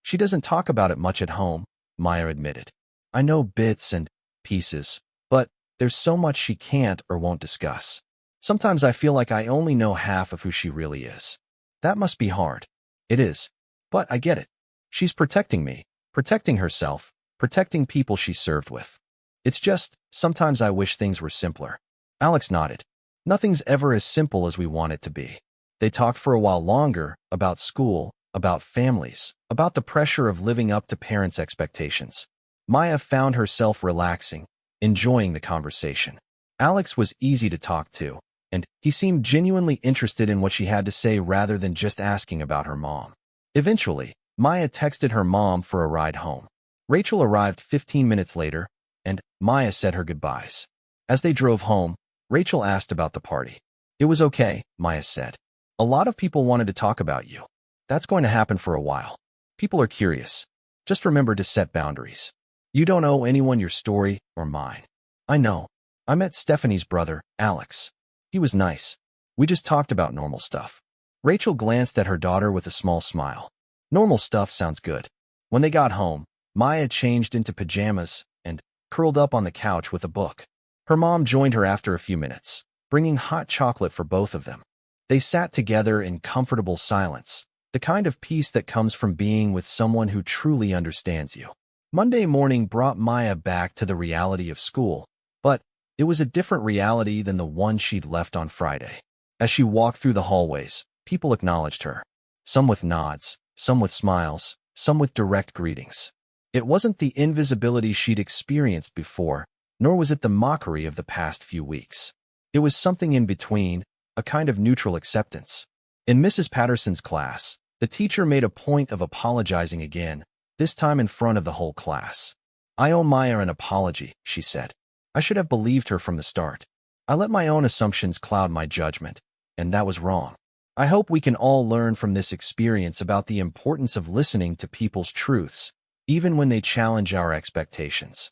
[SPEAKER 1] She doesn't talk about it much at home," Maya admitted. "I know bits and pieces, but there's so much she can't or won't discuss. Sometimes I feel like I only know half of who she really is. That must be hard." "It is. But I get it. She's protecting me, protecting herself, protecting people she served with. It's just, sometimes I wish things were simpler." Alex nodded. "Nothing's ever as simple as we want it to be." They talked for a while longer, about school, about families, about the pressure of living up to parents' expectations. Maya found herself relaxing, enjoying the conversation. Alex was easy to talk to, and he seemed genuinely interested in what she had to say rather than just asking about her mom. Eventually, Maya texted her mom for a ride home. Rachel arrived 15 minutes later, and Maya said her goodbyes. As they drove home, Rachel asked about the party. "It was okay," Maya said. "A lot of people wanted to talk about you. That's going to happen for a while. People are curious. Just remember to set boundaries. You don't owe anyone your story or mine." "I know. I met Stephanie's brother, Alex. He was nice. We just talked about normal stuff." Rachel glanced at her daughter with a small smile. Normal stuff sounds good. When they got home, Maya changed into pajamas and curled up on the couch with a book. Her mom joined her after a few minutes, bringing hot chocolate for both of them. They sat together in comfortable silence, the kind of peace that comes from being with someone who truly understands you. Monday morning brought Maya back to the reality of school, but it was a different reality than the one she'd left on Friday. As she walked through the hallways, people acknowledged her. Some with nods, some with smiles, some with direct greetings. It wasn't the invisibility she'd experienced before, nor was it the mockery of the past few weeks. It was something in between, a kind of neutral acceptance. In Mrs. Patterson's class, the teacher made a point of apologizing again, this time in front of the whole class. "I owe Maya an apology," she said. "I should have believed her from the start. I let my own assumptions cloud my judgment, and that was wrong. I hope we can all learn from this experience about the importance of listening to people's truths, even when they challenge our expectations."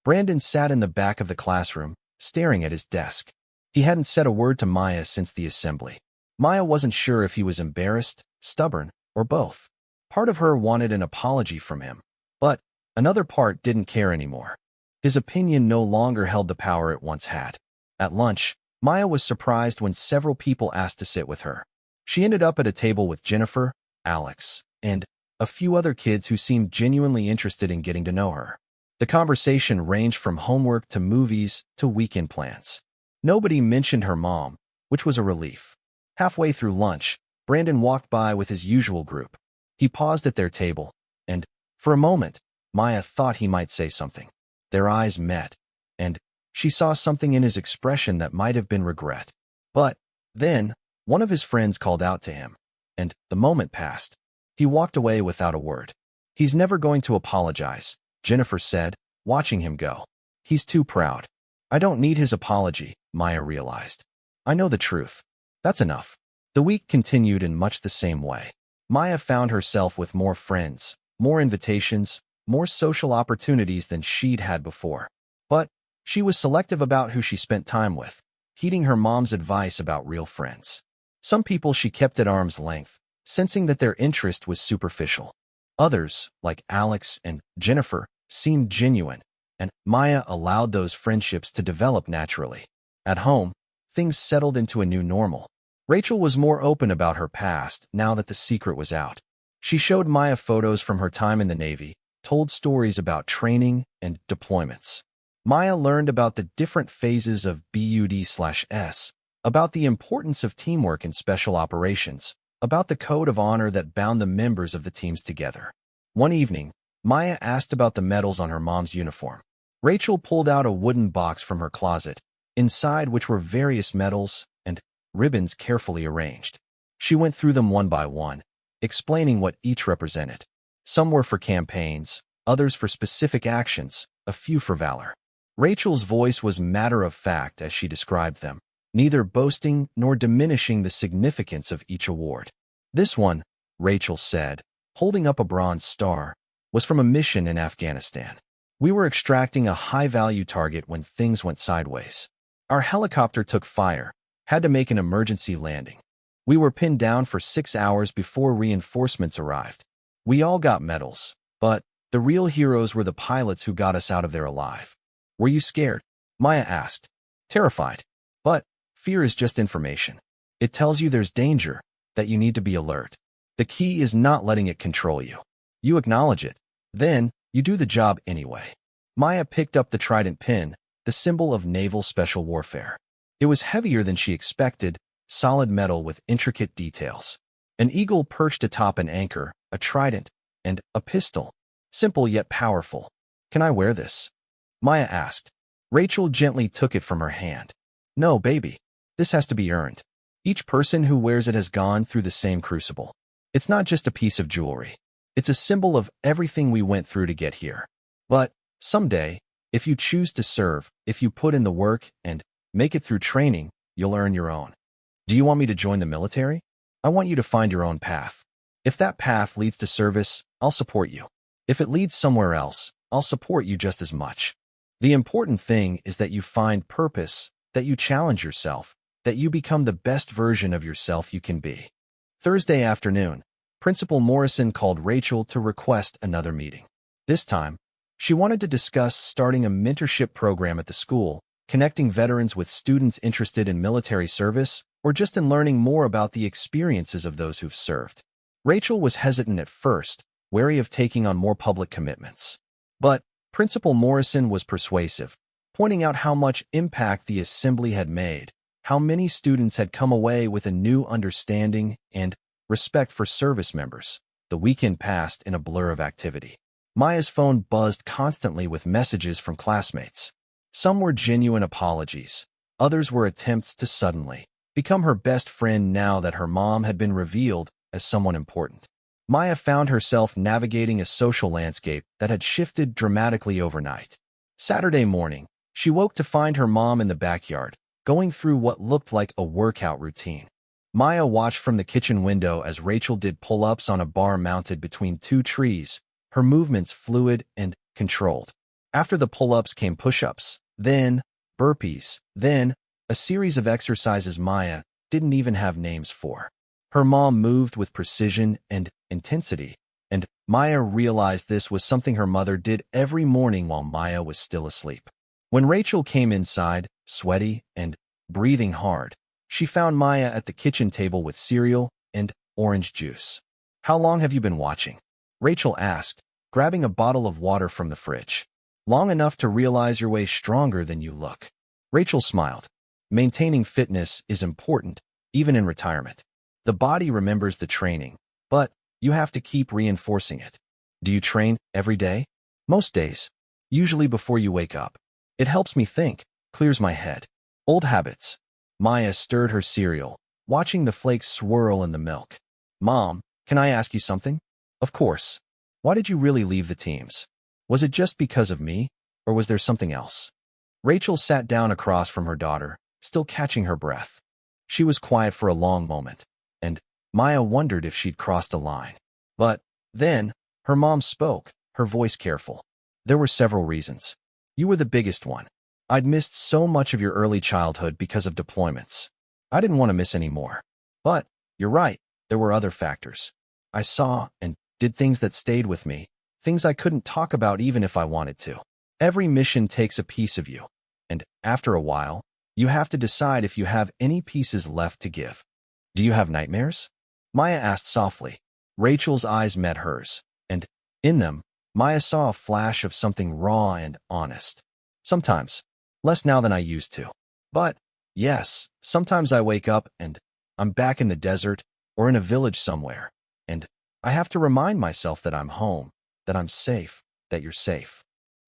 [SPEAKER 1] Brandon sat in the back of the classroom, staring at his desk. He hadn't said a word to Maya since the assembly. Maya wasn't sure if he was embarrassed, stubborn, or both. Part of her wanted an apology from him, but another part didn't care anymore. His opinion no longer held the power it once had. At lunch, Maya was surprised when several people asked to sit with her. She ended up at a table with Jennifer, Alex, and a few other kids who seemed genuinely interested in getting to know her. The conversation ranged from homework to movies to weekend plans. Nobody mentioned her mom, which was a relief. Halfway through lunch, Brandon walked by with his usual group. He paused at their table, and, for a moment, Maya thought he might say something. Their eyes met, and she saw something in his expression that might have been regret. But then, one of his friends called out to him, and the moment passed. He walked away without a word. "He's never going to apologize," Jennifer said, watching him go. "He's too proud." "I don't need his apology," Maya realized. "I know the truth. That's enough. The week continued in much the same way. Maya found herself with more friends, more invitations, more social opportunities than she'd had before. But she was selective about who she spent time with, heeding her mom's advice about real friends. Some people she kept at arm's length, sensing that their interest was superficial. Others, like Alex and Jennifer, seemed genuine, and Maya allowed those friendships to develop naturally. At home, things settled into a new normal. Rachel was more open about her past now that the secret was out. She showed Maya photos from her time in the Navy, told stories about training and deployments. Maya learned about the different phases of BUD/S, about the importance of teamwork in special operations, about the code of honor that bound the members of the teams together. One evening, Maya asked about the medals on her mom's uniform. Rachel pulled out a wooden box from her closet, inside which were various medals and ribbons carefully arranged. She went through them one by one, explaining what each represented. Some were for campaigns, others for specific actions, a few for valor. Rachel's voice was matter-of-fact as she described them, neither boasting nor diminishing the significance of each award. This one, Rachel said, holding up a bronze star, was from a mission in Afghanistan. We were extracting a high-value target when things went sideways. Our helicopter took fire, had to make an emergency landing. We were pinned down for 6 hours before reinforcements arrived. We all got medals, but the real heroes were the pilots who got us out of there alive. Were you scared? Maya asked. Terrified. But fear is just information. It tells you there's danger, that you need to be alert. The key is not letting it control you. You acknowledge it. Then, you do the job anyway. Maya picked up the trident pin, the symbol of naval special warfare. It was heavier than she expected, solid metal with intricate details. An eagle perched atop an anchor, a trident, and a pistol. Simple yet powerful. Can I wear this? Maya asked. Rachel gently took it from her hand. No, baby. This has to be earned. Each person who wears it has gone through the same crucible. It's not just a piece of jewelry. It's a symbol of everything we went through to get here. But someday, if you choose to serve, if you put in the work and make it through training, you'll earn your own. Do you want me to join the military? I want you to find your own path. If that path leads to service, I'll support you. If it leads somewhere else, I'll support you just as much. The important thing is that you find purpose, that you challenge yourself, that you become the best version of yourself you can be. Thursday afternoon, Principal Morrison called Rachel to request another meeting. This time, she wanted to discuss starting a mentorship program at the school, connecting veterans with students interested in military service, or just in learning more about the experiences of those who've served. Rachel was hesitant at first, wary of taking on more public commitments. But Principal Morrison was persuasive, pointing out how much impact the assembly had made, how many students had come away with a new understanding and respect for service members. The weekend passed in a blur of activity. Maya's phone buzzed constantly with messages from classmates. Some were genuine apologies. Others were attempts to suddenly become her best friend now that her mom had been revealed as someone important. Maya found herself navigating a social landscape that had shifted dramatically overnight. Saturday morning, she woke to find her mom in the backyard, going through what looked like a workout routine. Maya watched from the kitchen window as Rachel did pull-ups on a bar mounted between two trees, her movements fluid and controlled. After the pull-ups came push-ups, then burpees, then a series of exercises Maya didn't even have names for. Her mom moved with precision and intensity, and Maya realized this was something her mother did every morning while Maya was still asleep. When Rachel came inside, sweaty and breathing hard, she found Maya at the kitchen table with cereal and orange juice. How long have you been watching? Rachel asked, grabbing a bottle of water from the fridge. Long enough to realize you're way stronger than you look. Rachel smiled. Maintaining fitness is important, even in retirement. The body remembers the training, but you have to keep reinforcing it. Do you train every day? Most days. Usually before you wake up. It helps me think, clears my head. Old habits. Maya stirred her cereal, watching the flakes swirl in the milk. Mom, can I ask you something? Of course. Why did you really leave the teams? Was it just because of me, or was there something else? Rachel sat down across from her daughter, still catching her breath. She was quiet for a long moment, and Maya wondered if she'd crossed a line. But then, her mom spoke, her voice careful. There were several reasons. You were the biggest one. I'd missed so much of your early childhood because of deployments. I didn't want to miss any more. But, you're right, there were other factors. I saw and did things that stayed with me, things I couldn't talk about even if I wanted to. Every mission takes a piece of you, and after a while, you have to decide if you have any pieces left to give. Do you have nightmares? Maya asked softly. Rachel's eyes met hers, and in them, Maya saw a flash of something raw and honest. Sometimes, less now than I used to. But, yes, sometimes I wake up and I'm back in the desert or in a village somewhere, and I have to remind myself that I'm home, that I'm safe, that you're safe.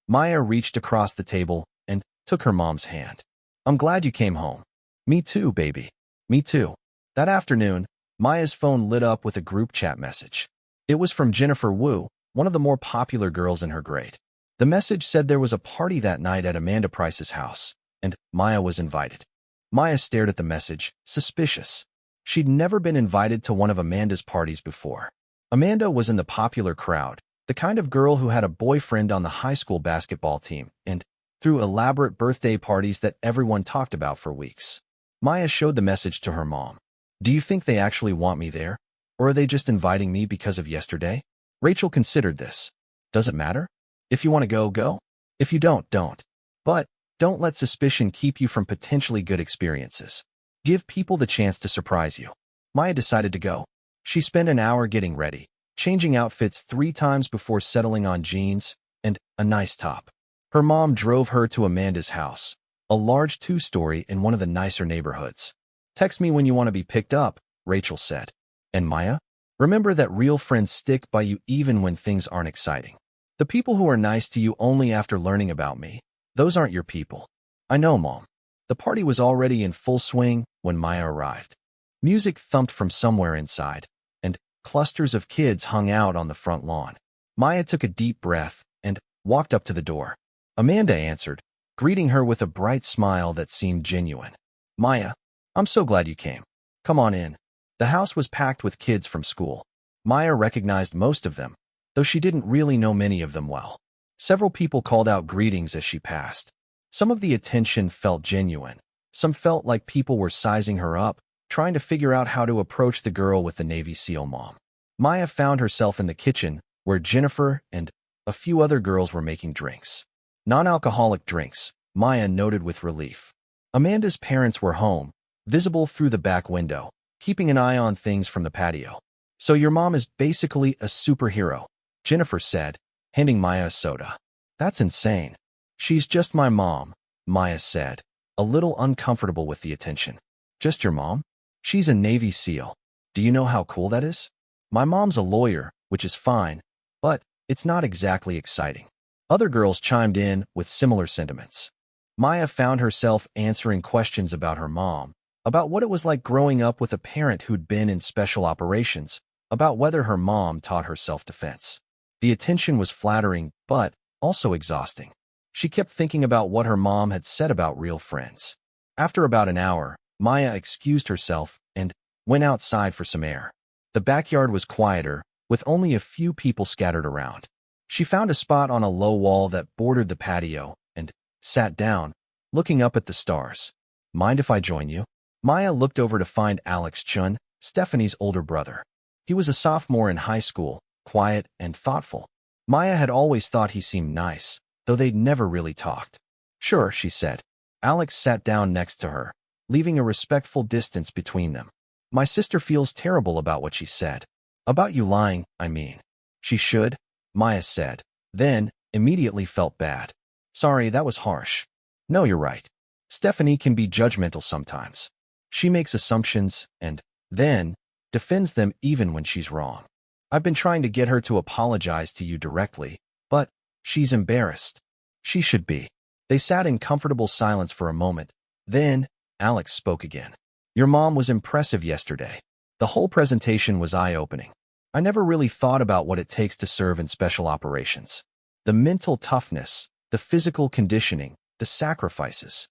[SPEAKER 1] Maya reached across the table and took her mom's hand. I'm glad you came home. Me too, baby. Me too. That afternoon, Maya's phone lit up with a group chat message. It was from Jennifer Wu, one of the more popular girls in her grade. The message said there was a party that night at Amanda Price's house, and Maya was invited. Maya stared at the message, suspicious. She'd never been invited to one of Amanda's parties before. Amanda was in the popular crowd, the kind of girl who had a boyfriend on the high school basketball team and threw elaborate birthday parties that everyone talked about for weeks. Maya showed the message to her mom. Do you think they actually want me there? Or are they just inviting me because of yesterday? Rachel considered this. Does it matter? If you want to go, go. If you don't, don't. But don't let suspicion keep you from potentially good experiences. Give people the chance to surprise you. Maya decided to go. She spent an hour getting ready, changing outfits 3 times before settling on jeans and a nice top. Her mom drove her to Amanda's house, a large 2-story in one of the nicer neighborhoods. Text me when you want to be picked up, Rachel said. And Maya? Remember that real friends stick by you even when things aren't exciting. The people who are nice to you only after learning about me, those aren't your people. I know, Mom. The party was already in full swing when Maya arrived. Music thumped from somewhere inside, and clusters of kids hung out on the front lawn. Maya took a deep breath and walked up to the door. Amanda answered, greeting her with a bright smile that seemed genuine. Maya, I'm so glad you came. Come on in. The house was packed with kids from school. Maya recognized most of them, though she didn't really know many of them well. Several people called out greetings as she passed. Some of the attention felt genuine. Some felt like people were sizing her up, trying to figure out how to approach the girl with the Navy SEAL mom. Maya found herself in the kitchen, where Jennifer and a few other girls were making drinks. Non-alcoholic drinks, Maya noted with relief. Amanda's parents were home, visible through the back window, keeping an eye on things from the patio. So your mom is basically a superhero, Jennifer said, handing Maya a soda. That's insane. She's just my mom, Maya said, a little uncomfortable with the attention. Just your mom? She's a Navy SEAL. Do you know how cool that is? My mom's a lawyer, which is fine, but it's not exactly exciting. Other girls chimed in with similar sentiments. Maya found herself answering questions about her mom, about what it was like growing up with a parent who'd been in special operations, about whether her mom taught her self-defense. The attention was flattering, but also exhausting. She kept thinking about what her mom had said about real friends. After about an hour, Maya excused herself and went outside for some air. The backyard was quieter, with only a few people scattered around. She found a spot on a low wall that bordered the patio and sat down, looking up at the stars. Mind if I join you? Maya looked over to find Alex Chun, Stephanie's older brother. He was a sophomore in high school, quiet and thoughtful. Maya had always thought he seemed nice, though they'd never really talked. Sure, she said. Alex sat down next to her, leaving a respectful distance between them. My sister feels terrible about what she said. About you lying, I mean. She should, Maya said, then immediately felt bad. Sorry, that was harsh. No, you're right. Stephanie can be judgmental sometimes. She makes assumptions and, then, defends them even when she's wrong. I've been trying to get her to apologize to you directly, but she's embarrassed. She should be. They sat in comfortable silence for a moment. Then, Alex spoke again. Your mom was impressive yesterday. The whole presentation was eye-opening. I never really thought about what it takes to serve in special operations. The mental toughness, the physical conditioning, the sacrifices.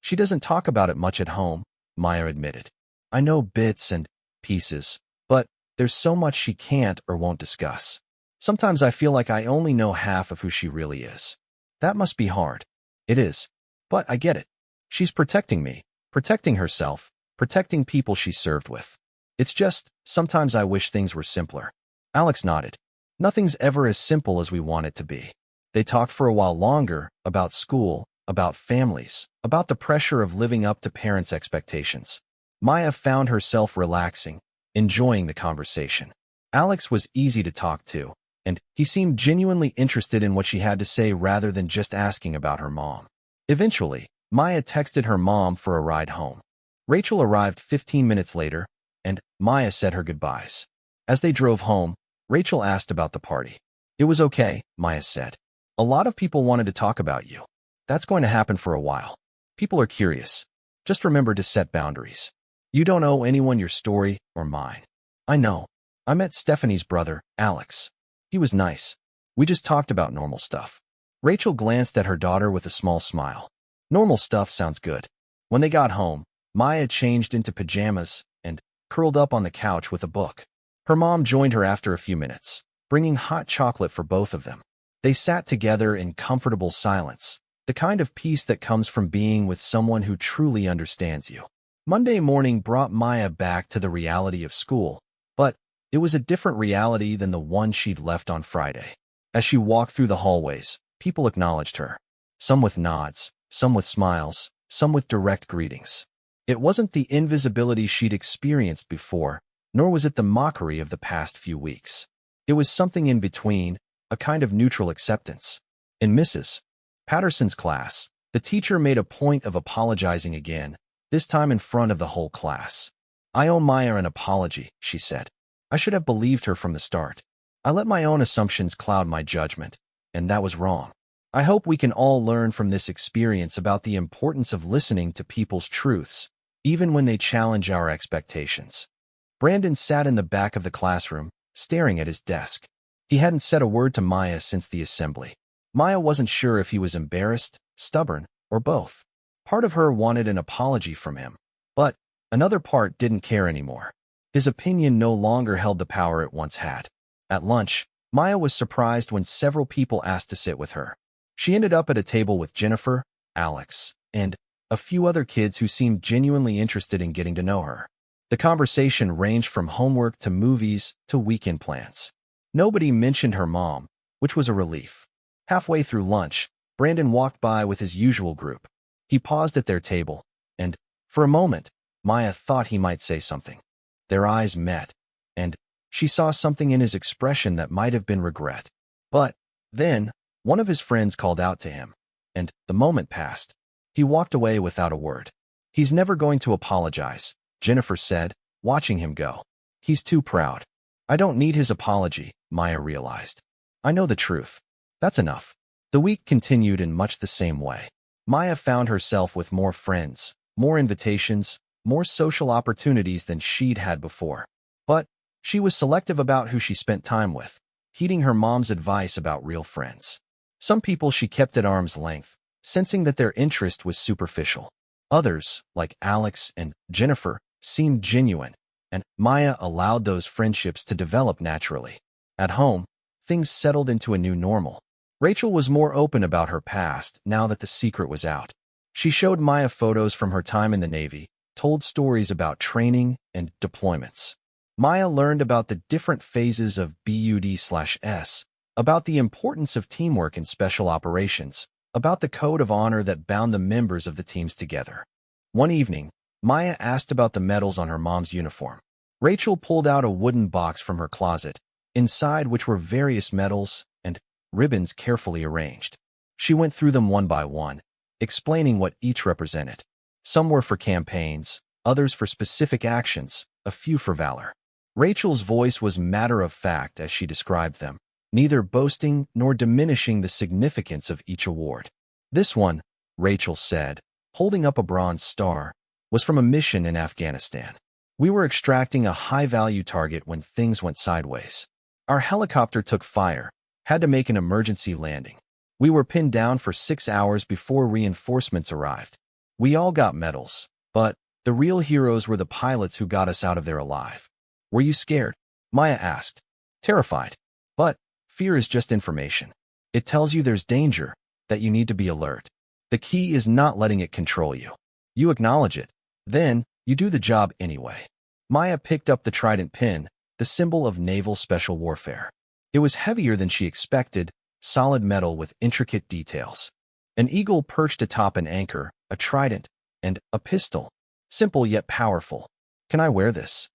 [SPEAKER 1] She doesn't talk about it much at home, Maya admitted. I know bits and pieces, but there's so much she can't or won't discuss. Sometimes I feel like I only know half of who she really is. That must be hard. It is. But I get it. She's protecting me, protecting herself, protecting people she served with. It's just, sometimes I wish things were simpler. Alex nodded. Nothing's ever as simple as we want it to be. They talked for a while longer about school, about families, about the pressure of living up to parents' expectations. Maya found herself relaxing, enjoying the conversation. Alex was easy to talk to, and he seemed genuinely interested in what she had to say rather than just asking about her mom. Eventually, Maya texted her mom for a ride home. Rachel arrived 15 minutes later, and Maya said her goodbyes. As they drove home, Rachel asked about the party. It was okay, Maya said. A lot of people wanted to talk about you. That's going to happen for a while. People are curious. Just remember to set boundaries. You don't owe anyone your story or mine. I know. I met Stephanie's brother, Alex. He was nice. We just talked about normal stuff. Rachel glanced at her daughter with a small smile. Normal stuff sounds good. When they got home, Maya changed into pajamas and curled up on the couch with a book. Her mom joined her after a few minutes, bringing hot chocolate for both of them. They sat together in comfortable silence, the kind of peace that comes from being with someone who truly understands you. Monday morning brought Maya back to the reality of school, but it was a different reality than the one she'd left on Friday. As she walked through the hallways, people acknowledged her. Some with nods, some with smiles, some with direct greetings. It wasn't the invisibility she'd experienced before, nor was it the mockery of the past few weeks. It was something in between, a kind of neutral acceptance. In Mrs. Patterson's class, the teacher made a point of apologizing again, this time in front of the whole class. I owe Maya an apology, she said. I should have believed her from the start. I let my own assumptions cloud my judgment, and that was wrong. I hope we can all learn from this experience about the importance of listening to people's truths, even when they challenge our expectations. Brandon sat in the back of the classroom, staring at his desk. He hadn't said a word to Maya since the assembly. Maya wasn't sure if he was embarrassed, stubborn, or both. Part of her wanted an apology from him, but another part didn't care anymore. His opinion no longer held the power it once had. At lunch, Maya was surprised when several people asked to sit with her. She ended up at a table with Jennifer, Alex, and a few other kids who seemed genuinely interested in getting to know her. The conversation ranged from homework to movies to weekend plans. Nobody mentioned her mom, which was a relief. Halfway through lunch, Brandon walked by with his usual group. He paused at their table, and, for a moment, Maya thought he might say something. Their eyes met, and she saw something in his expression that might have been regret. But then, one of his friends called out to him, and the moment passed. He walked away without a word. He's never going to apologize, Jennifer said, watching him go. He's too proud. I don't need his apology, Maya realized. I know the truth. That's enough. The week continued in much the same way. Maya found herself with more friends, more invitations, more social opportunities than she'd had before. But she was selective about who she spent time with, heeding her mom's advice about real friends. Some people she kept at arm's length, sensing that their interest was superficial. Others, like Alex and Jennifer, seemed genuine, and Maya allowed those friendships to develop naturally. At home, things settled into a new normal. Rachel was more open about her past now that the secret was out. She showed Maya photos from her time in the Navy, told stories about training and deployments. Maya learned about the different phases of BUD/S, about the importance of teamwork in special operations, about the code of honor that bound the members of the teams together. One evening, Maya asked about the medals on her mom's uniform. Rachel pulled out a wooden box from her closet, inside which were various medals and ribbons carefully arranged. She went through them one by one, explaining what each represented. Some were for campaigns, others for specific actions, a few for valor. Rachel's voice was matter-of-fact as she described them, neither boasting nor diminishing the significance of each award. This one, Rachel said, holding up a bronze star, was from a mission in Afghanistan. We were extracting a high-value target when things went sideways. Our helicopter took fire, had to make an emergency landing. We were pinned down for 6 hours before reinforcements arrived. We all got medals, but The real heroes were the pilots who got us out of there alive. Were you scared? Maya asked. Terrified. But fear is just information. It tells you there's danger, that you need to be alert. The key is not letting it control you. You acknowledge it. Then, you do the job anyway. Maya picked up the trident pin, the symbol of naval special warfare. It was heavier than she expected, solid metal with intricate details. An eagle perched atop an anchor, a trident, and a pistol. Simple yet powerful. Can I wear this?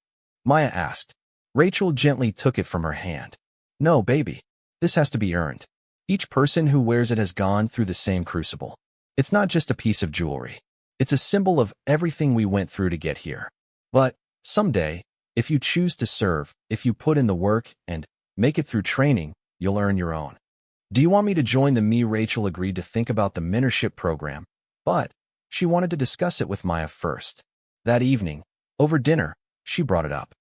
[SPEAKER 1] Maya asked. Rachel gently took it from her hand. No, baby. This has to be earned. Each person who wears it has gone through the same crucible. It's not just a piece of jewelry. It's a symbol of everything we went through to get here. But someday, if you choose to serve, if you put in the work and make it through training, you'll earn your own. Do you want me to join the me? Rachel agreed to think about the mentorship program, but she wanted to discuss it with Maya first. That evening, over dinner, she brought it up.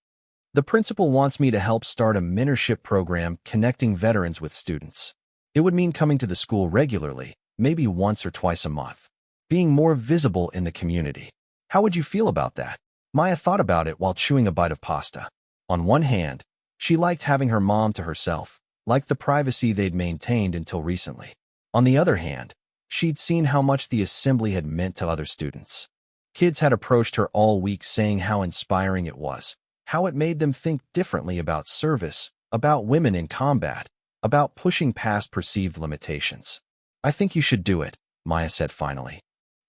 [SPEAKER 1] The principal wants me to help start a mentorship program connecting veterans with students. It would mean coming to the school regularly, maybe once or twice a month. Being more visible in the community. How would you feel about that? Maya thought about it while chewing a bite of pasta. On one hand, she liked having her mom to herself, liked the privacy they'd maintained until recently. On the other hand, she'd seen how much the assembly had meant to other students. Kids had approached her all week saying how inspiring it was, how it made them think differently about service, about women in combat, about pushing past perceived limitations. I think you should do it, Maya said finally.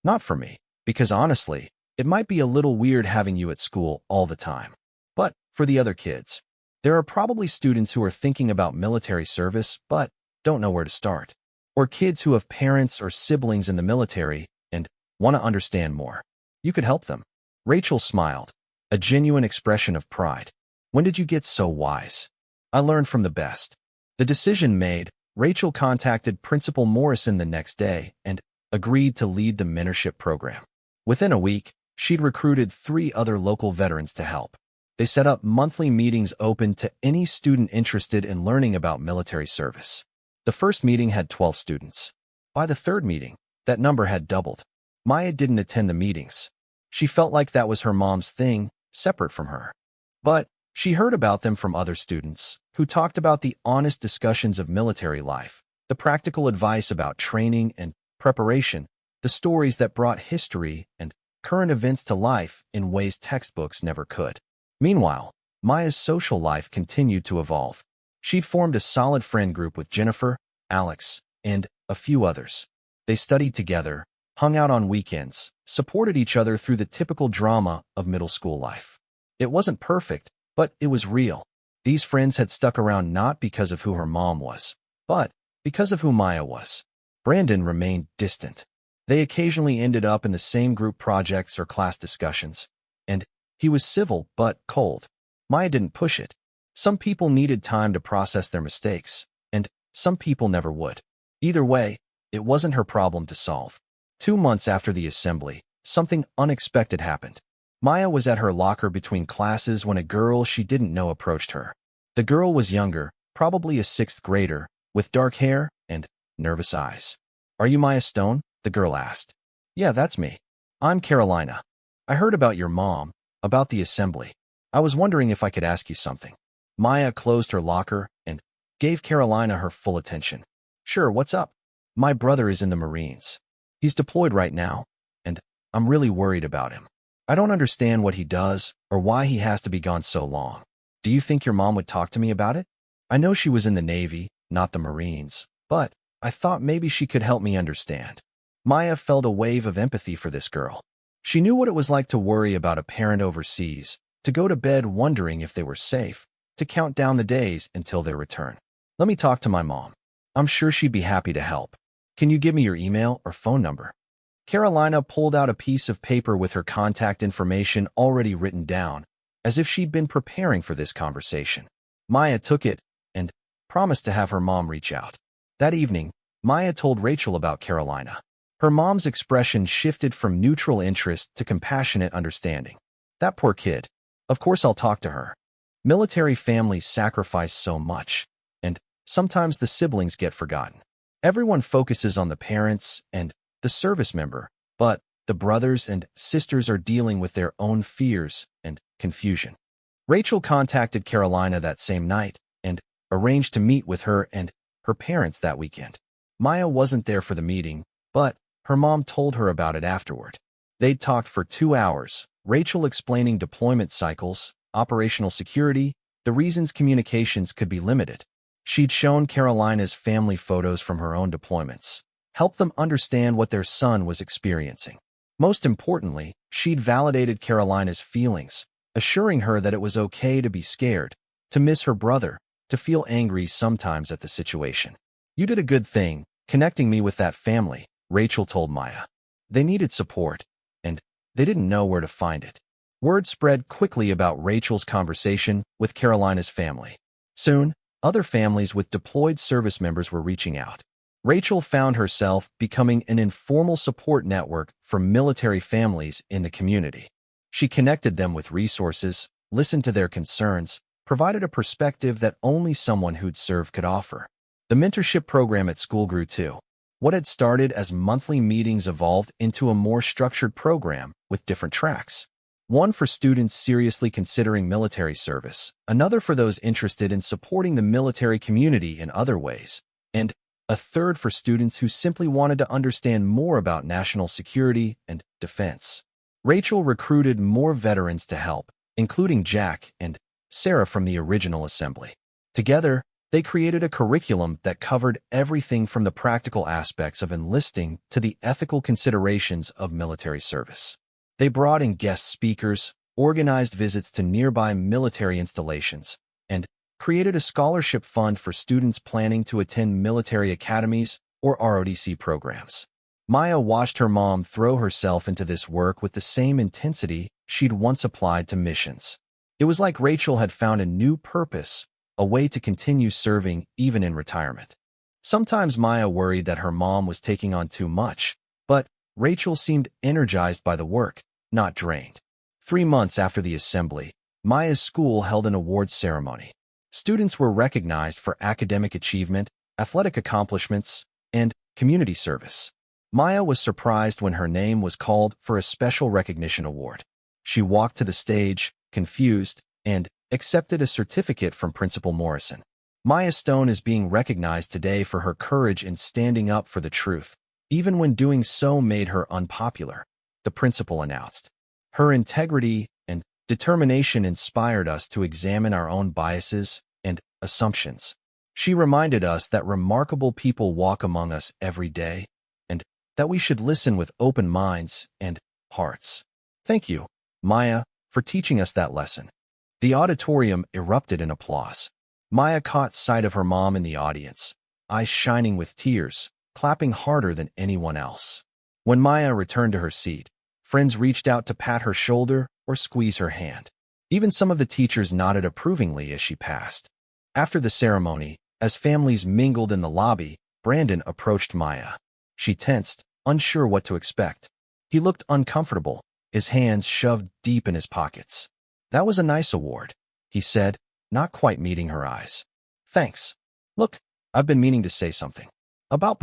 [SPEAKER 1] Not for me, because honestly, it might be a little weird having you at school all the time. But for the other kids, there are probably students who are thinking about military service but don't know where to start. Or kids who have parents or siblings in the military and want to understand more. You could help them. Rachel smiled, a genuine expression of pride. When did you get so wise? I learned from the best. The decision made, Rachel contacted Principal Morrison the next day and agreed to lead the mentorship program. Within a week, she'd recruited 3 other local veterans to help. They set up monthly meetings open to any student interested in learning about military service. The first meeting had 12 students. By the third meeting, that number had doubled. Maya didn't attend the meetings. She felt like that was her mom's thing, separate from her. But she heard about them from other students, who talked about the honest discussions of military life, the practical advice about training and preparation, the stories that brought history and current events to life in ways textbooks never could. Meanwhile, Maya's social life continued to evolve. She'd formed a solid friend group with Jennifer, Alex, and a few others. They studied together, hung out on weekends, supported each other through the typical drama of middle school life. It wasn't perfect, but it was real. These friends had stuck around not because of who her mom was, but because of who Maya was. Brandon remained distant. They occasionally ended up in the same group projects or class discussions, and he was civil but cold. Maya didn't push it. Some people needed time to process their mistakes, and some people never would. Either way, it wasn't her problem to solve. 2 months after the assembly, something unexpected happened. Maya was at her locker between classes when a girl she didn't know approached her. The girl was younger, probably a 6th grader, with dark hair and nervous eyes. Are you Maya Stone? The girl asked. Yeah, that's me. I'm Carolina. I heard about your mom, about the assembly. I was wondering if I could ask you something. Maya closed her locker and gave Carolina her full attention. Sure, what's up? My brother is in the Marines. He's deployed right now, and I'm really worried about him. I don't understand what he does or why he has to be gone so long. Do you think your mom would talk to me about it? I know she was in the Navy, not the Marines, but I thought maybe she could help me understand. Maya felt a wave of empathy for this girl. She knew what it was like to worry about a parent overseas, to go to bed wondering if they were safe, to count down the days until their return. Let me talk to my mom. I'm sure she'd be happy to help. Can you give me your email or phone number? Carolina pulled out a piece of paper with her contact information already written down, as if she'd been preparing for this conversation. Maya took it and promised to have her mom reach out. That evening, Maya told Rachel about Carolina. Her mom's expression shifted from neutral interest to compassionate understanding. That poor kid. Of course I'll talk to her. Military families sacrifice so much, and sometimes the siblings get forgotten. Everyone focuses on the parents and the service member, but the brothers and sisters are dealing with their own fears and confusion. Rachel contacted Carolina that same night and arranged to meet with her and her parents that weekend. Maya wasn't there for the meeting, but her mom told her about it afterward. They'd talked for 2 hours, Rachel explaining deployment cycles, operational security, the reasons communications could be limited. She'd shown Carolina's family photos from her own deployments, helped them understand what their son was experiencing. Most importantly, she'd validated Carolina's feelings, assuring her that it was okay to be scared, to miss her brother, to feel angry sometimes at the situation. "You did a good thing, connecting me with that family," Rachel told Maya. "They needed support, and they didn't know where to find it." Word spread quickly about Rachel's conversation with Carolina's family. Soon, other families with deployed service members were reaching out. Rachel found herself becoming an informal support network for military families in the community. She connected them with resources, listened to their concerns, provided a perspective that only someone who'd served could offer. The mentorship program at school grew too. What had started as monthly meetings evolved into a more structured program with different tracks. One for students seriously considering military service, another for those interested in supporting the military community in other ways, and a third for students who simply wanted to understand more about national security and defense. Rachel recruited more veterans to help, including Jack and Sarah from the original assembly. Together, they created a curriculum that covered everything from the practical aspects of enlisting to the ethical considerations of military service. They brought in guest speakers, organized visits to nearby military installations, and created a scholarship fund for students planning to attend military academies or ROTC programs. Maya watched her mom throw herself into this work with the same intensity she'd once applied to missions. It was like Rachel had found a new purpose, a way to continue serving even in retirement. Sometimes Maya worried that her mom was taking on too much, but Rachel seemed energized by the work, not drained. 3 months after the assembly, Maya's school held an awards ceremony. Students were recognized for academic achievement, athletic accomplishments, and community service. Maya was surprised when her name was called for a special recognition award. She walked to the stage, confused, and accepted a certificate from Principal Morrison. Maya Stone is being recognized today for her courage in standing up for the truth, even when doing so made her unpopular, the principal announced. Her integrity and determination inspired us to examine our own biases and assumptions. She reminded us that remarkable people walk among us every day, and that we should listen with open minds and hearts. Thank you, Maya, for teaching us that lesson. The auditorium erupted in applause. Maya caught sight of her mom in the audience, eyes shining with tears, clapping harder than anyone else. When Maya returned to her seat, friends reached out to pat her shoulder or squeeze her hand. Even some of the teachers nodded approvingly as she passed. After the ceremony, as families mingled in the lobby, Brandon approached Maya. She tensed, unsure what to expect. He looked uncomfortable, his hands shoved deep in his pockets. "That was a nice award," he said, not quite meeting her eyes. "Thanks. Look, I've been meaning to say something. About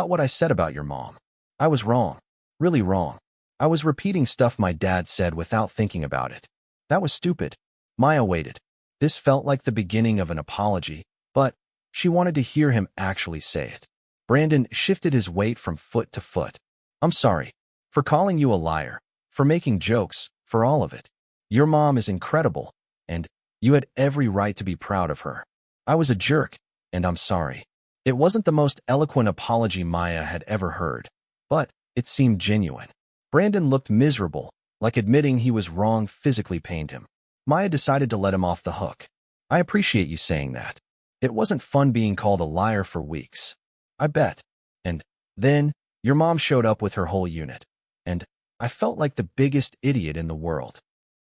[SPEAKER 1] what I said about your mom. I was wrong. Really wrong. I was repeating stuff my dad said without thinking about it. That was stupid." Maya waited. This felt like the beginning of an apology, but she wanted to hear him actually say it. Brandon shifted his weight from foot to foot. "I'm sorry. For calling you a liar. For making jokes. For all of it. Your mom is incredible, and you had every right to be proud of her. I was a jerk, and I'm sorry." It wasn't the most eloquent apology Maya had ever heard, but it seemed genuine. Brandon looked miserable, like admitting he was wrong physically pained him. Maya decided to let him off the hook. "I appreciate you saying that. It wasn't fun being called a liar for weeks. I bet. And then, your mom showed up with her whole unit. And I felt like the biggest idiot in the world."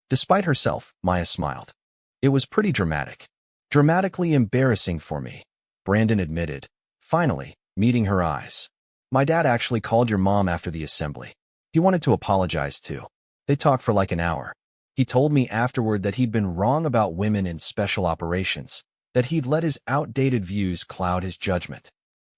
[SPEAKER 1] Despite herself, Maya smiled. "It was pretty dramatic. Dramatically embarrassing for me," Brandon admitted, finally, meeting her eyes. "My dad actually called your mom after the assembly. He wanted to apologize too. They talked for like an hour. He told me afterward that he'd been wrong about women in special operations, that he'd let his outdated views cloud his judgment.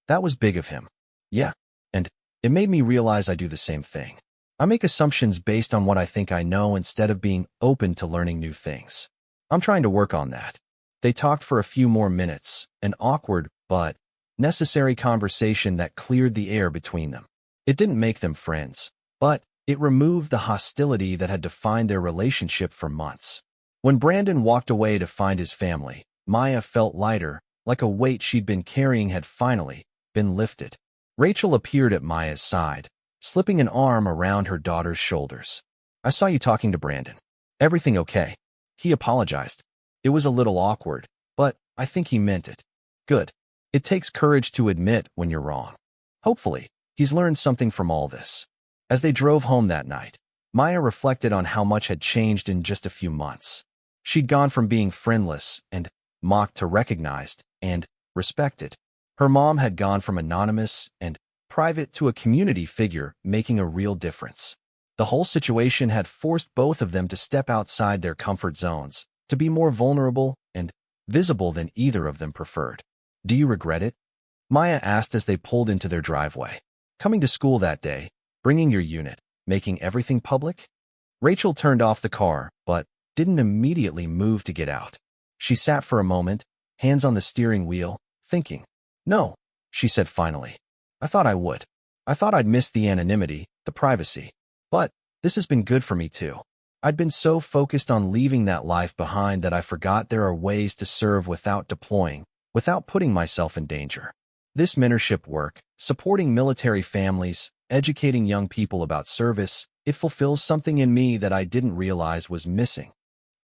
[SPEAKER 1] That was big of him. Yeah, and it made me realize I do the same thing. I make assumptions based on what I think I know instead of being open to learning new things. I'm trying to work on that. They talked for a few more minutes, an awkward but necessary conversation that cleared the air between them. It didn't make them friends, but it removed the hostility that had defined their relationship for months. When Brandon walked away to find his family, Maya felt lighter, like a weight she'd been carrying had finally been lifted. Rachel appeared at Maya's side, slipping an arm around her daughter's shoulders. I saw you talking to Brandon. Everything okay? He apologized. It was a little awkward, but I think he meant it. Good. It takes courage to admit when you're wrong. Hopefully, he's learned something from all this. As they drove home that night, Maya reflected on how much had changed in just a few months. She'd gone from being friendless and mocked to recognized and respected. Her mom had gone from anonymous and private to a community figure, making a real difference. The whole situation had forced both of them to step outside their comfort zones, to be more vulnerable and visible than either of them preferred. Do you regret it? Maya asked as they pulled into their driveway. Coming to school that day, bringing your unit, making everything public? Rachel turned off the car, but didn't immediately move to get out. She sat for a moment, hands on the steering wheel, thinking. No, she said finally. I thought I would. I thought I'd miss the anonymity, the privacy. But this has been good for me too. I'd been so focused on leaving that life behind that I forgot there are ways to serve without deploying, without putting myself in danger. This mentorship work, supporting military families, educating young people about service, it fulfills something in me that I didn't realize was missing.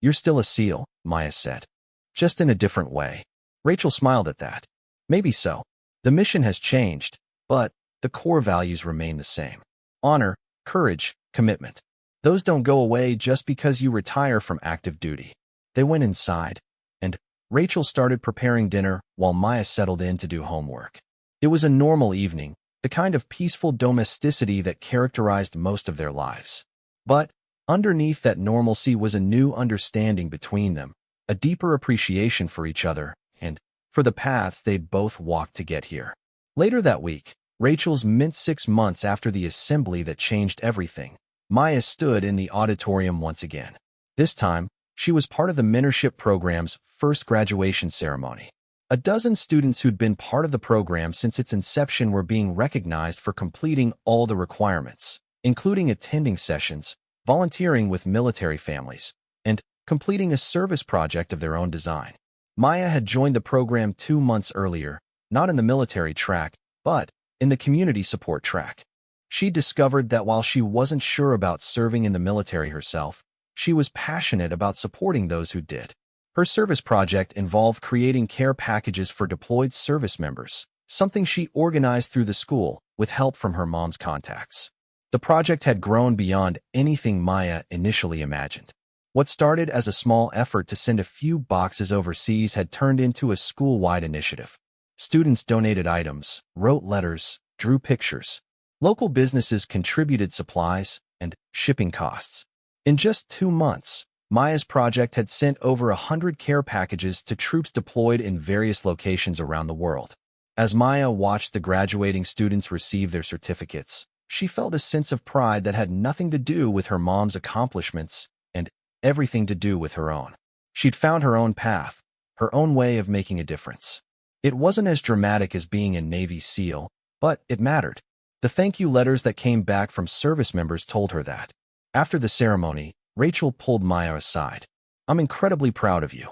[SPEAKER 1] You're still a SEAL, Maya said. Just in a different way. Rachel smiled at that. Maybe so. The mission has changed, but the core values remain the same. Honor, courage, commitment. Those don't go away just because you retire from active duty. They went inside, and Rachel started preparing dinner while Maya settled in to do homework. It was a normal evening, the kind of peaceful domesticity that characterized most of their lives. But underneath that normalcy was a new understanding between them, a deeper appreciation for each other, and for the paths they'd both walked to get here. Later that week, Rachel's mint 6 months after the assembly that changed everything, Maya stood in the auditorium once again. This time, she was part of the mentorship program's first graduation ceremony. A dozen students who'd been part of the program since its inception were being recognized for completing all the requirements, including attending sessions, volunteering with military families, and completing a service project of their own design. Maya had joined the program 2 months earlier, not in the military track, but in the community support track. She discovered that while she wasn't sure about serving in the military herself, she was passionate about supporting those who did. Her service project involved creating care packages for deployed service members, something she organized through the school with help from her mom's contacts. The project had grown beyond anything Maya initially imagined. What started as a small effort to send a few boxes overseas had turned into a school-wide initiative. Students donated items, wrote letters, drew pictures. Local businesses contributed supplies and shipping costs. In just 2 months, Maya's project had sent over 100 care packages to troops deployed in various locations around the world. As Maya watched the graduating students receive their certificates, she felt a sense of pride that had nothing to do with her mom's accomplishments and everything to do with her own. She'd found her own path, her own way of making a difference. It wasn't as dramatic as being a Navy SEAL, but it mattered. The thank you letters that came back from service members told her that. After the ceremony, Rachel pulled Maya aside. I'm incredibly proud of you.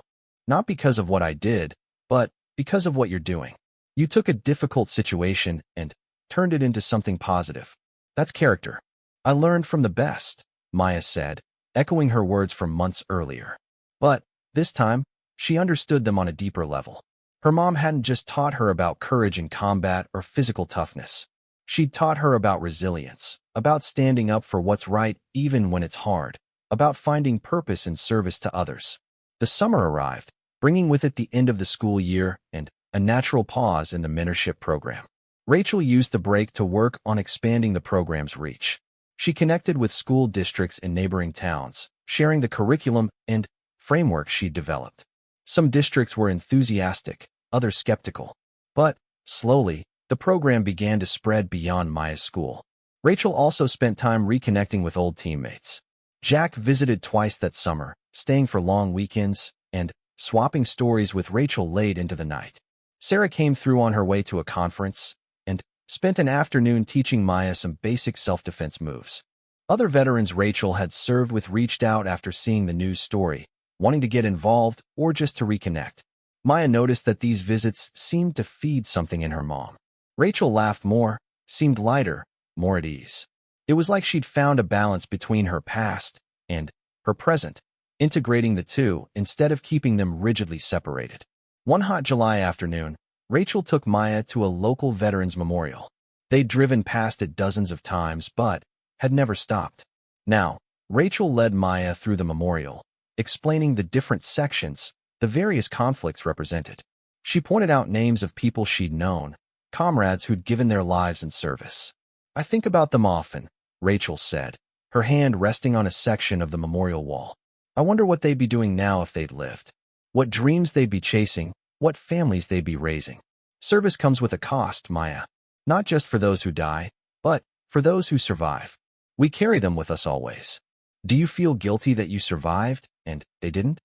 [SPEAKER 1] Not because of what I did, but because of what you're doing. You took a difficult situation and turned it into something positive. That's character. I learned from the best, Maya said, echoing her words from months earlier. But this time, she understood them on a deeper level. Her mom hadn't just taught her about courage in combat or physical toughness. She'd taught her about resilience, about standing up for what's right even when it's hard, about finding purpose in service to others. The summer arrived, bringing with it the end of the school year and a natural pause in the mentorship program. Rachel used the break to work on expanding the program's reach. She connected with school districts in neighboring towns, sharing the curriculum and framework she'd developed. Some districts were enthusiastic, others skeptical. But, slowly, the program began to spread beyond Maya's school. Rachel also spent time reconnecting with old teammates. Jack visited twice that summer, staying for long weekends and swapping stories with Rachel late into the night. Sarah came through on her way to a conference and spent an afternoon teaching Maya some basic self-defense moves. Other veterans Rachel had served with reached out after seeing the news story, wanting to get involved or just to reconnect. Maya noticed that these visits seemed to feed something in her mom. Rachel laughed more, seemed lighter, more at ease. It was like she'd found a balance between her past and her present, integrating the two instead of keeping them rigidly separated. One hot July afternoon, Rachel took Maya to a local veterans memorial. They'd driven past it dozens of times, but had never stopped. Now, Rachel led Maya through the memorial, explaining the different sections, the various conflicts represented. She pointed out names of people she'd known, comrades who'd given their lives in service. "I think about them often," Rachel said, her hand resting on a section of the memorial wall. "I wonder what they'd be doing now if they'd lived. What dreams they'd be chasing, what families they'd be raising. Service comes with a cost, Maya. Not just for those who die, but for those who survive. We carry them with us always. Do you feel guilty that you survived and they didn't?"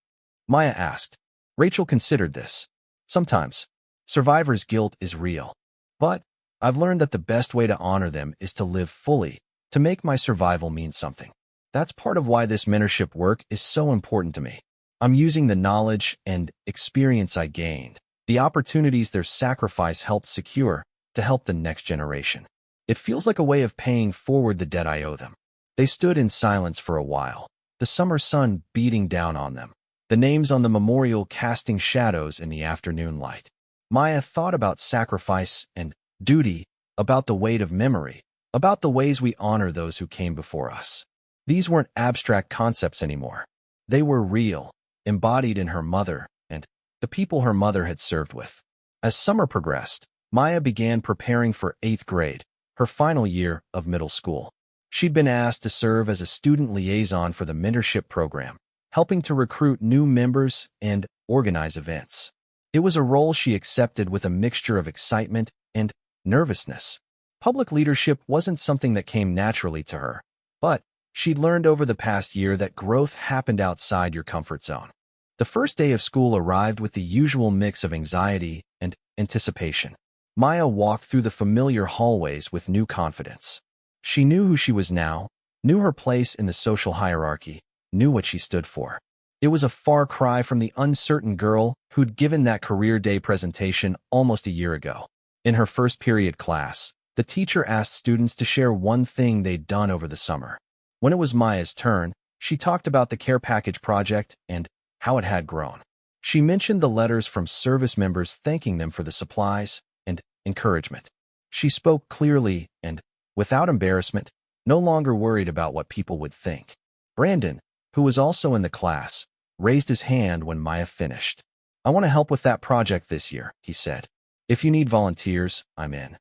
[SPEAKER 1] Maya asked. Rachel considered this. Sometimes, survivor's guilt is real. But I've learned that the best way to honor them is to live fully, to make my survival mean something. That's part of why this mentorship work is so important to me. I'm using the knowledge and experience I gained, the opportunities their sacrifice helped secure, to help the next generation. It feels like a way of paying forward the debt I owe them. They stood in silence for a while, the summer sun beating down on them, the names on the memorial casting shadows in the afternoon light. Maya thought about sacrifice and duty, about the weight of memory, about the ways we honor those who came before us. These weren't abstract concepts anymore. They were real, embodied in her mother and the people her mother had served with. As summer progressed, Maya began preparing for 8th grade, her final year of middle school. She'd been asked to serve as a student liaison for the mentorship program, helping to recruit new members and organize events. It was a role she accepted with a mixture of excitement and nervousness. Public leadership wasn't something that came naturally to her, but she'd learned over the past year that growth happened outside your comfort zone. The first day of school arrived with the usual mix of anxiety and anticipation. Maya walked through the familiar hallways with new confidence. She knew who she was now, knew her place in the social hierarchy, knew what she stood for. It was a far cry from the uncertain girl who'd given that career day presentation almost a year ago. In her first period class, the teacher asked students to share one thing they'd done over the summer. When it was Maya's turn, she talked about the care package project and how it had grown. She mentioned the letters from service members thanking them for the supplies and encouragement. She spoke clearly and, without embarrassment, no longer worried about what people would think. Brandon, who was also in the class, raised his hand when Maya finished. "I want to help with that project this year," he said. "If you need volunteers, I'm in."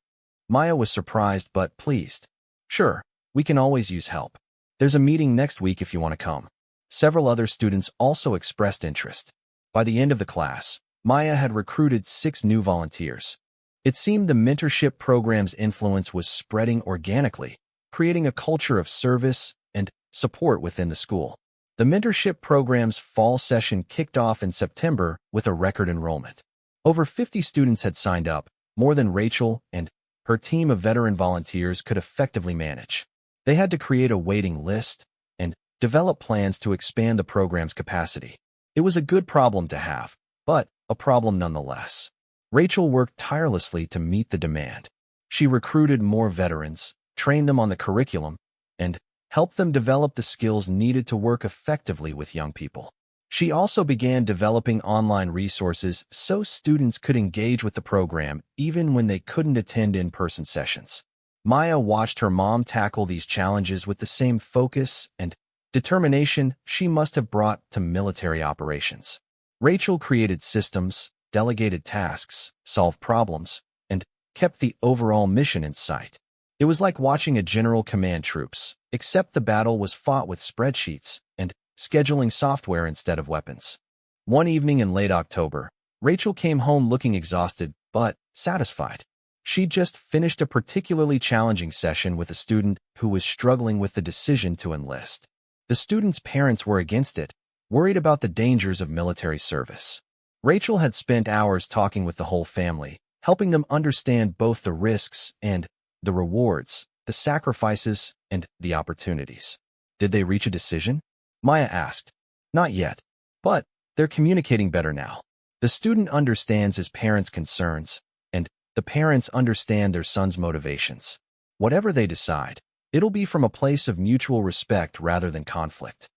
[SPEAKER 1] Maya was surprised but pleased. "Sure, we can always use help. There's a meeting next week if you want to come." Several other students also expressed interest. By the end of the class, Maya had recruited 6 new volunteers. It seemed the mentorship program's influence was spreading organically, creating a culture of service and support within the school. The mentorship program's fall session kicked off in September with a record enrollment. Over 50 students had signed up, more than Rachel and her team of veteran volunteers could effectively manage. They had to create a waiting list and develop plans to expand the program's capacity. It was a good problem to have, but a problem nonetheless. Rachel worked tirelessly to meet the demand. She recruited more veterans, trained them on the curriculum, and helped them develop the skills needed to work effectively with young people. She also began developing online resources so students could engage with the program even when they couldn't attend in-person sessions. Maya watched her mom tackle these challenges with the same focus and determination she must have brought to military operations. Rachel created systems, delegated tasks, solved problems, and kept the overall mission in sight. It was like watching a general command troops, except the battle was fought with spreadsheets and scheduling software instead of weapons. One evening in late October, Rachel came home looking exhausted but satisfied. She'd just finished a particularly challenging session with a student who was struggling with the decision to enlist. The student's parents were against it, worried about the dangers of military service. Rachel had spent hours talking with the whole family, helping them understand both the risks and the rewards, the sacrifices and the opportunities. Did they reach a decision? Maya asked. Not yet, but they're communicating better now. The student understands his parents' concerns, and the parents understand their son's motivations. Whatever they decide, it'll be from a place of mutual respect rather than conflict.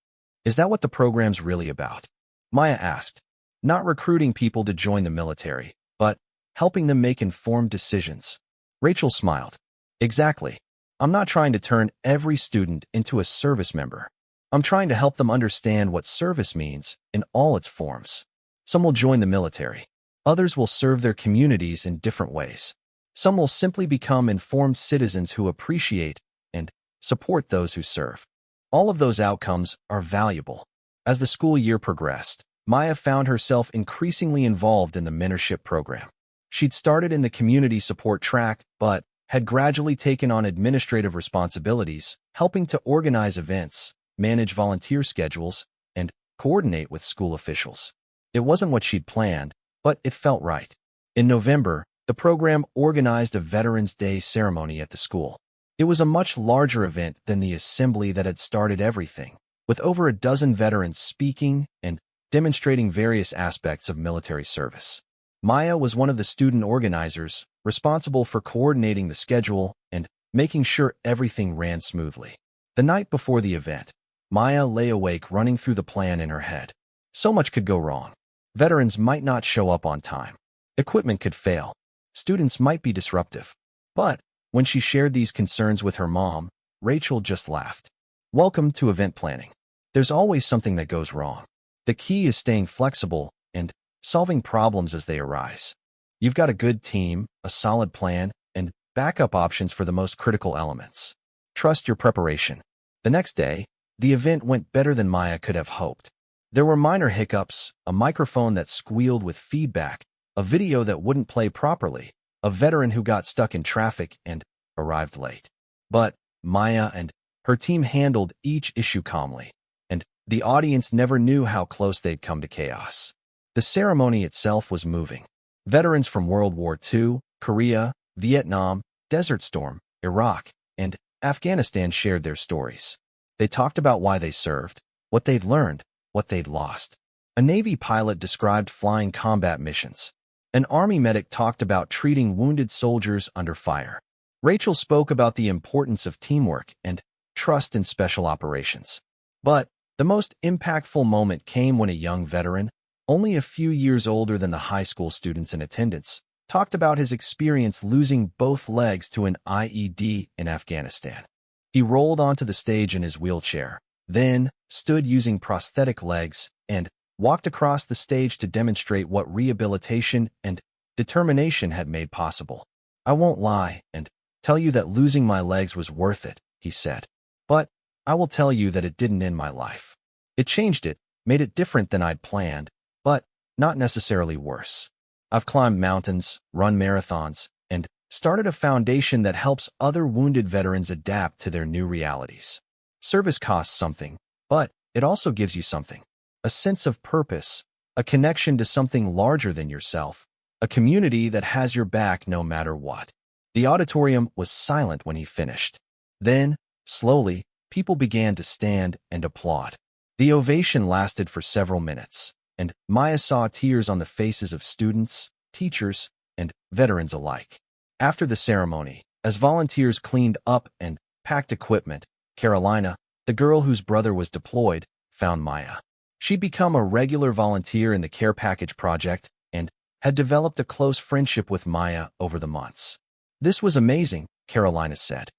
[SPEAKER 1] Is that what the program's really about? Maya asked. Not recruiting people to join the military, but helping them make informed decisions. Rachel smiled. Exactly. I'm not trying to turn every student into a service member. I'm trying to help them understand what service means in all its forms. Some will join the military. Others will serve their communities in different ways. Some will simply become informed citizens who appreciate and support those who serve. All of those outcomes are valuable. As the school year progressed, Maya found herself increasingly involved in the mentorship program. She'd started in the community support track, but had gradually taken on administrative responsibilities, helping to organize events, manage volunteer schedules, and coordinate with school officials. It wasn't what she'd planned, but it felt right. In November, the program organized a Veterans Day ceremony at the school. It was a much larger event than the assembly that had started everything, with over a dozen veterans speaking and demonstrating various aspects of military service. Maya was one of the student organizers, responsible for coordinating the schedule and making sure everything ran smoothly. The night before the event, Maya lay awake running through the plan in her head. So much could go wrong. Veterans might not show up on time. Equipment could fail. Students might be disruptive. But when she shared these concerns with her mom, Rachel just laughed. Welcome to event planning. There's always something that goes wrong. The key is staying flexible and solving problems as they arise. You've got a good team, a solid plan, and backup options for the most critical elements. Trust your preparation. The next day, the event went better than Maya could have hoped. There were minor hiccups, a microphone that squealed with feedback, a video that wouldn't play properly, a veteran who got stuck in traffic and arrived late. But Maya and her team handled each issue calmly, and the audience never knew how close they'd come to chaos. The ceremony itself was moving. Veterans from World War II, Korea, Vietnam, Desert Storm, Iraq, and Afghanistan shared their stories. They talked about why they served, what they'd learned, what they'd lost. A Navy pilot described flying combat missions. An Army medic talked about treating wounded soldiers under fire. Rachel spoke about the importance of teamwork and trust in special operations. But the most impactful moment came when a young veteran, only a few years older than the high school students in attendance, talked about his experience losing both legs to an IED in Afghanistan. He rolled onto the stage in his wheelchair, then stood using prosthetic legs and walked across the stage to demonstrate what rehabilitation and determination had made possible. I won't lie and tell you that losing my legs was worth it, he said. But I will tell you that it didn't end my life. It changed it, made it different than I'd planned, but not necessarily worse. I've climbed mountains, run marathons, and started a foundation that helps other wounded veterans adapt to their new realities. Service costs something, but it also gives you something. A sense of purpose, a connection to something larger than yourself, a community that has your back no matter what. The auditorium was silent when he finished. Then, slowly, people began to stand and applaud. The ovation lasted for several minutes, and Maya saw tears on the faces of students, teachers, and veterans alike. After the ceremony, as volunteers cleaned up and packed equipment, Carolina, the girl whose brother was deployed, found Maya. She'd become a regular volunteer in the Care Package project and had developed a close friendship with Maya over the months. This was amazing, Carolina said.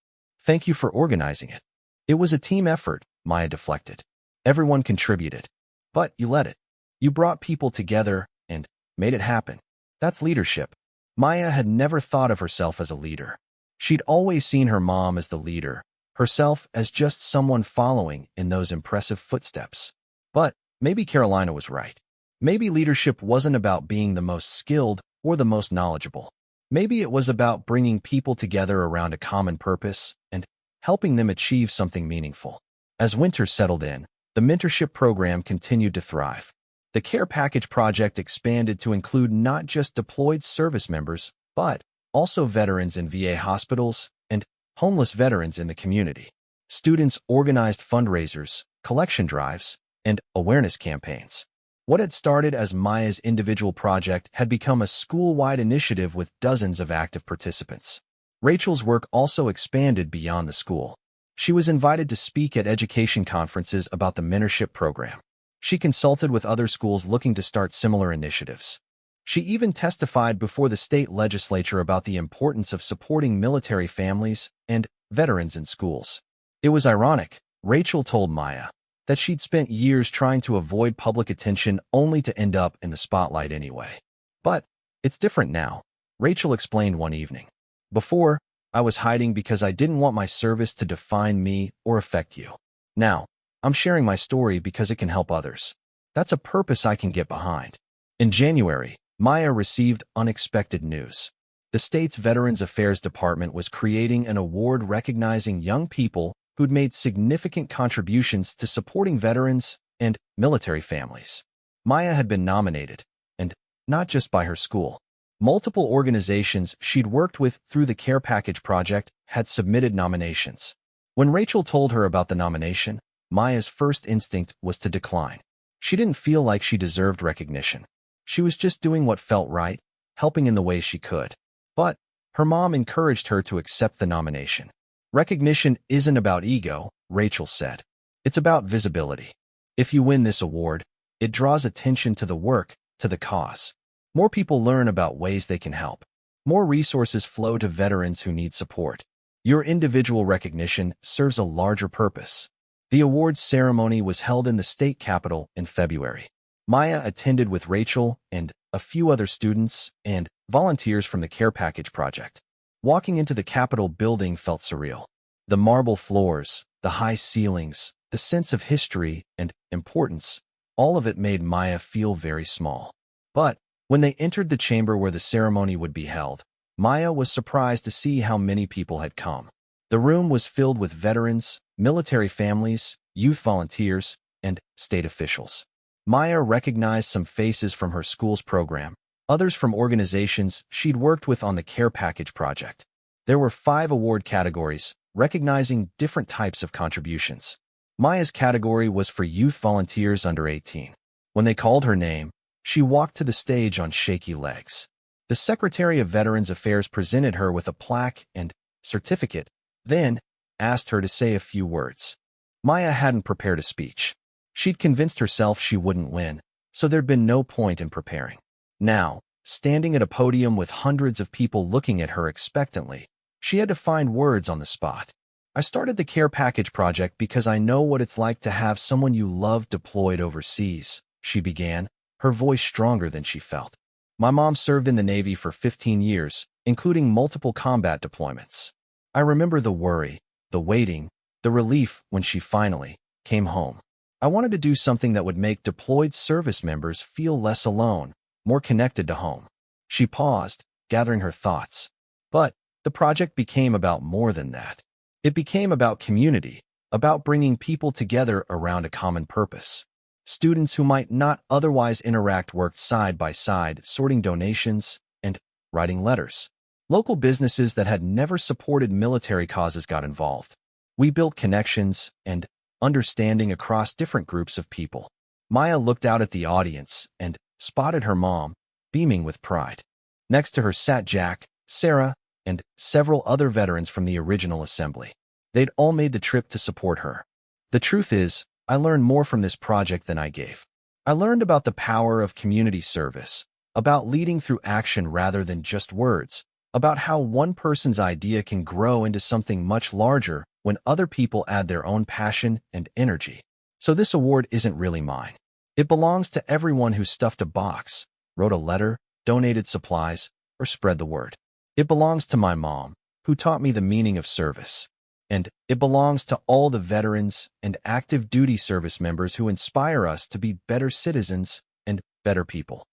[SPEAKER 1] Thank you for organizing it. It was a team effort, Maya deflected. Everyone contributed. But you led it. You brought people together and made it happen. That's leadership. Maya had never thought of herself as a leader. She'd always seen her mom as the leader, herself as just someone following in those impressive footsteps. But maybe Carolina was right. Maybe leadership wasn't about being the most skilled or the most knowledgeable. Maybe it was about bringing people together around a common purpose and helping them achieve something meaningful. As winter settled in, the mentorship program continued to thrive. The Care Package project expanded to include not just deployed service members, but also veterans in VA hospitals and homeless veterans in the community. Students organized fundraisers, collection drives, and awareness campaigns. What had started as Maya's individual project had become a school-wide initiative with dozens of active participants. Rachel's work also expanded beyond the school. She was invited to speak at education conferences about the mentorship program. She consulted with other schools looking to start similar initiatives. She even testified before the state legislature about the importance of supporting military families and veterans in schools. It was ironic, Rachel told Maya, that she'd spent years trying to avoid public attention only to end up in the spotlight anyway. But it's different now, Rachel explained one evening. Before, I was hiding because I didn't want my service to define me or affect you. Now, I'm sharing my story because it can help others. That's a purpose I can get behind. In January, Maya received unexpected news. The state's Veterans Affairs Department was creating an award recognizing young people who'd made significant contributions to supporting veterans and military families. Maya had been nominated, and not just by her school. Multiple organizations she'd worked with through the Care Package project had submitted nominations. When Rachel told her about the nomination, Maya's first instinct was to decline. She didn't feel like she deserved recognition. She was just doing what felt right, helping in the ways she could. But her mom encouraged her to accept the nomination. Recognition isn't about ego, Rachel said. It's about visibility. If you win this award, it draws attention to the work, to the cause. More people learn about ways they can help. More resources flow to veterans who need support. Your individual recognition serves a larger purpose. The awards ceremony was held in the state capitol in February. Maya attended with Rachel and a few other students and volunteers from the Care Package project. Walking into the Capitol building felt surreal. The marble floors, the high ceilings, the sense of history and importance, all of it made Maya feel very small. But when they entered the chamber where the ceremony would be held, Maya was surprised to see how many people had come. The room was filled with veterans, military families, youth volunteers, and state officials. Maya recognized some faces from her school's program, others from organizations she'd worked with on the Care Package project. There were 5 award categories, recognizing different types of contributions. Maya's category was for youth volunteers under 18. When they called her name, she walked to the stage on shaky legs. The Secretary of Veterans Affairs presented her with a plaque and certificate, then asked her to say a few words. Maya hadn't prepared a speech. She'd convinced herself she wouldn't win, so there'd been no point in preparing. Now, standing at a podium with hundreds of people looking at her expectantly, she had to find words on the spot. I started the Care Package project because I know what it's like to have someone you love deployed overseas, she began, her voice stronger than she felt. My mom served in the Navy for 15 years, including multiple combat deployments. I remember the worry, the waiting, the relief when she finally came home. I wanted to do something that would make deployed service members feel less alone, more connected to home. She paused, gathering her thoughts. But the project became about more than that. It became about community, about bringing people together around a common purpose. Students who might not otherwise interact worked side by side, sorting donations and writing letters. Local businesses that had never supported military causes got involved. We built connections and understanding across different groups of people. Maya looked out at the audience and spotted her mom, beaming with pride. Next to her sat Jack, Sarah, and several other veterans from the original assembly. They'd all made the trip to support her. The truth is, I learned more from this project than I gave. I learned about the power of community service, about leading through action rather than just words, about how one person's idea can grow into something much larger when other people add their own passion and energy. So this award isn't really mine. It belongs to everyone who stuffed a box, wrote a letter, donated supplies, or spread the word. It belongs to my mom, who taught me the meaning of service. And it belongs to all the veterans and active duty service members who inspire us to be better citizens and better people.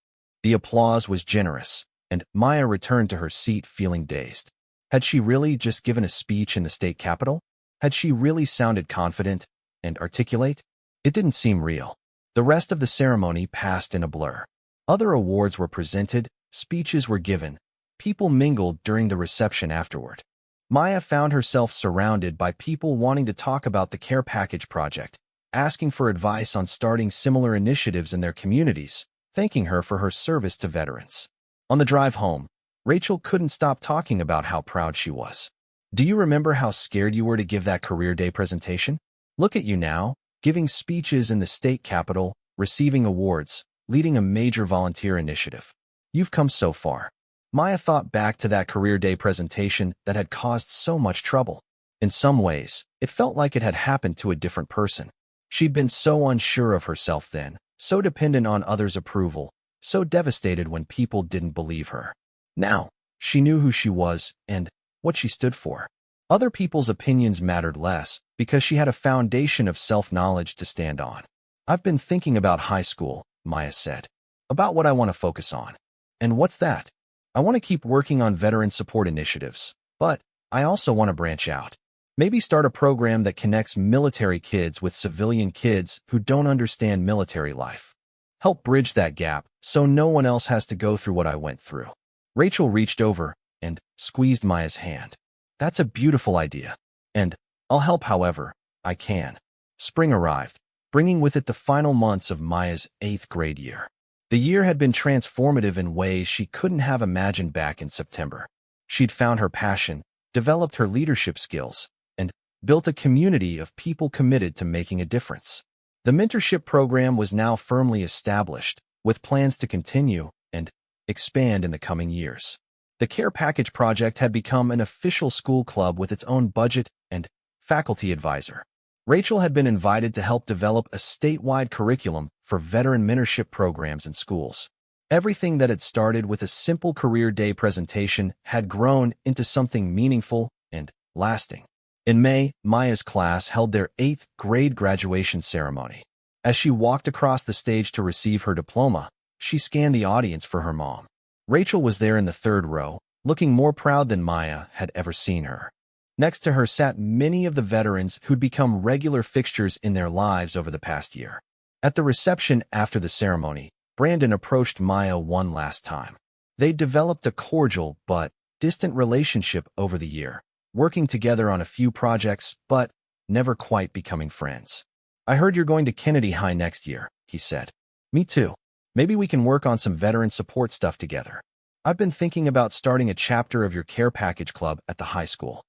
[SPEAKER 1] The applause was generous. and Maya returned to her seat feeling dazed. Had she really just given a speech in the state capitol? Had she really sounded confident and articulate? It didn't seem real. The rest of the ceremony passed in a blur. Other awards were presented, speeches were given, people mingled during the reception afterward. Maya found herself surrounded by people wanting to talk about the Care Package project, asking for advice on starting similar initiatives in their communities, thanking her for her service to veterans. On the drive home, Rachel couldn't stop talking about how proud she was. Do you remember how scared you were to give that career day presentation? Look at you now, giving speeches in the state capitol, receiving awards, leading a major volunteer initiative. You've come so far. Maya thought back to that career day presentation that had caused so much trouble. In some ways, it felt like it had happened to a different person. She'd been so unsure of herself then, so dependent on others' approval, so devastated when people didn't believe her. Now, she knew who she was and what she stood for. Other people's opinions mattered less because she had a foundation of self-knowledge to stand on. I've been thinking about high school, Maya said. About what I want to focus on. And what's that? I want to keep working on veteran support initiatives, but I also want to branch out. Maybe start a program that connects military kids with civilian kids who don't understand military life. Help bridge that gap so no one else has to go through what I went through. Rachel reached over and squeezed Maya's hand. That's a beautiful idea. And I'll help however I can. Spring arrived, bringing with it the final months of Maya's 8th grade year. The year had been transformative in ways she couldn't have imagined back in September. She'd found her passion, developed her leadership skills, and built a community of people committed to making a difference. The mentorship program was now firmly established, with plans to continue and expand in the coming years. The Care Package project had become an official school club with its own budget and faculty advisor. Rachel had been invited to help develop a statewide curriculum for veteran mentorship programs in schools. Everything that had started with a simple career day presentation had grown into something meaningful and lasting. In May, Maya's class held their 8th grade graduation ceremony. As she walked across the stage to receive her diploma, she scanned the audience for her mom. Rachel was there in the 3rd row, looking more proud than Maya had ever seen her. Next to her sat many of the veterans who'd become regular fixtures in their lives over the past year. At the reception after the ceremony, Brandon approached Maya one last time. They'd developed a cordial but distant relationship over the year, working together on a few projects, but never quite becoming friends. I heard you're going to Kennedy High next year, he said. Me too. Maybe we can work on some veteran support stuff together. I've been thinking about starting a chapter of your Care Package Club at the high school.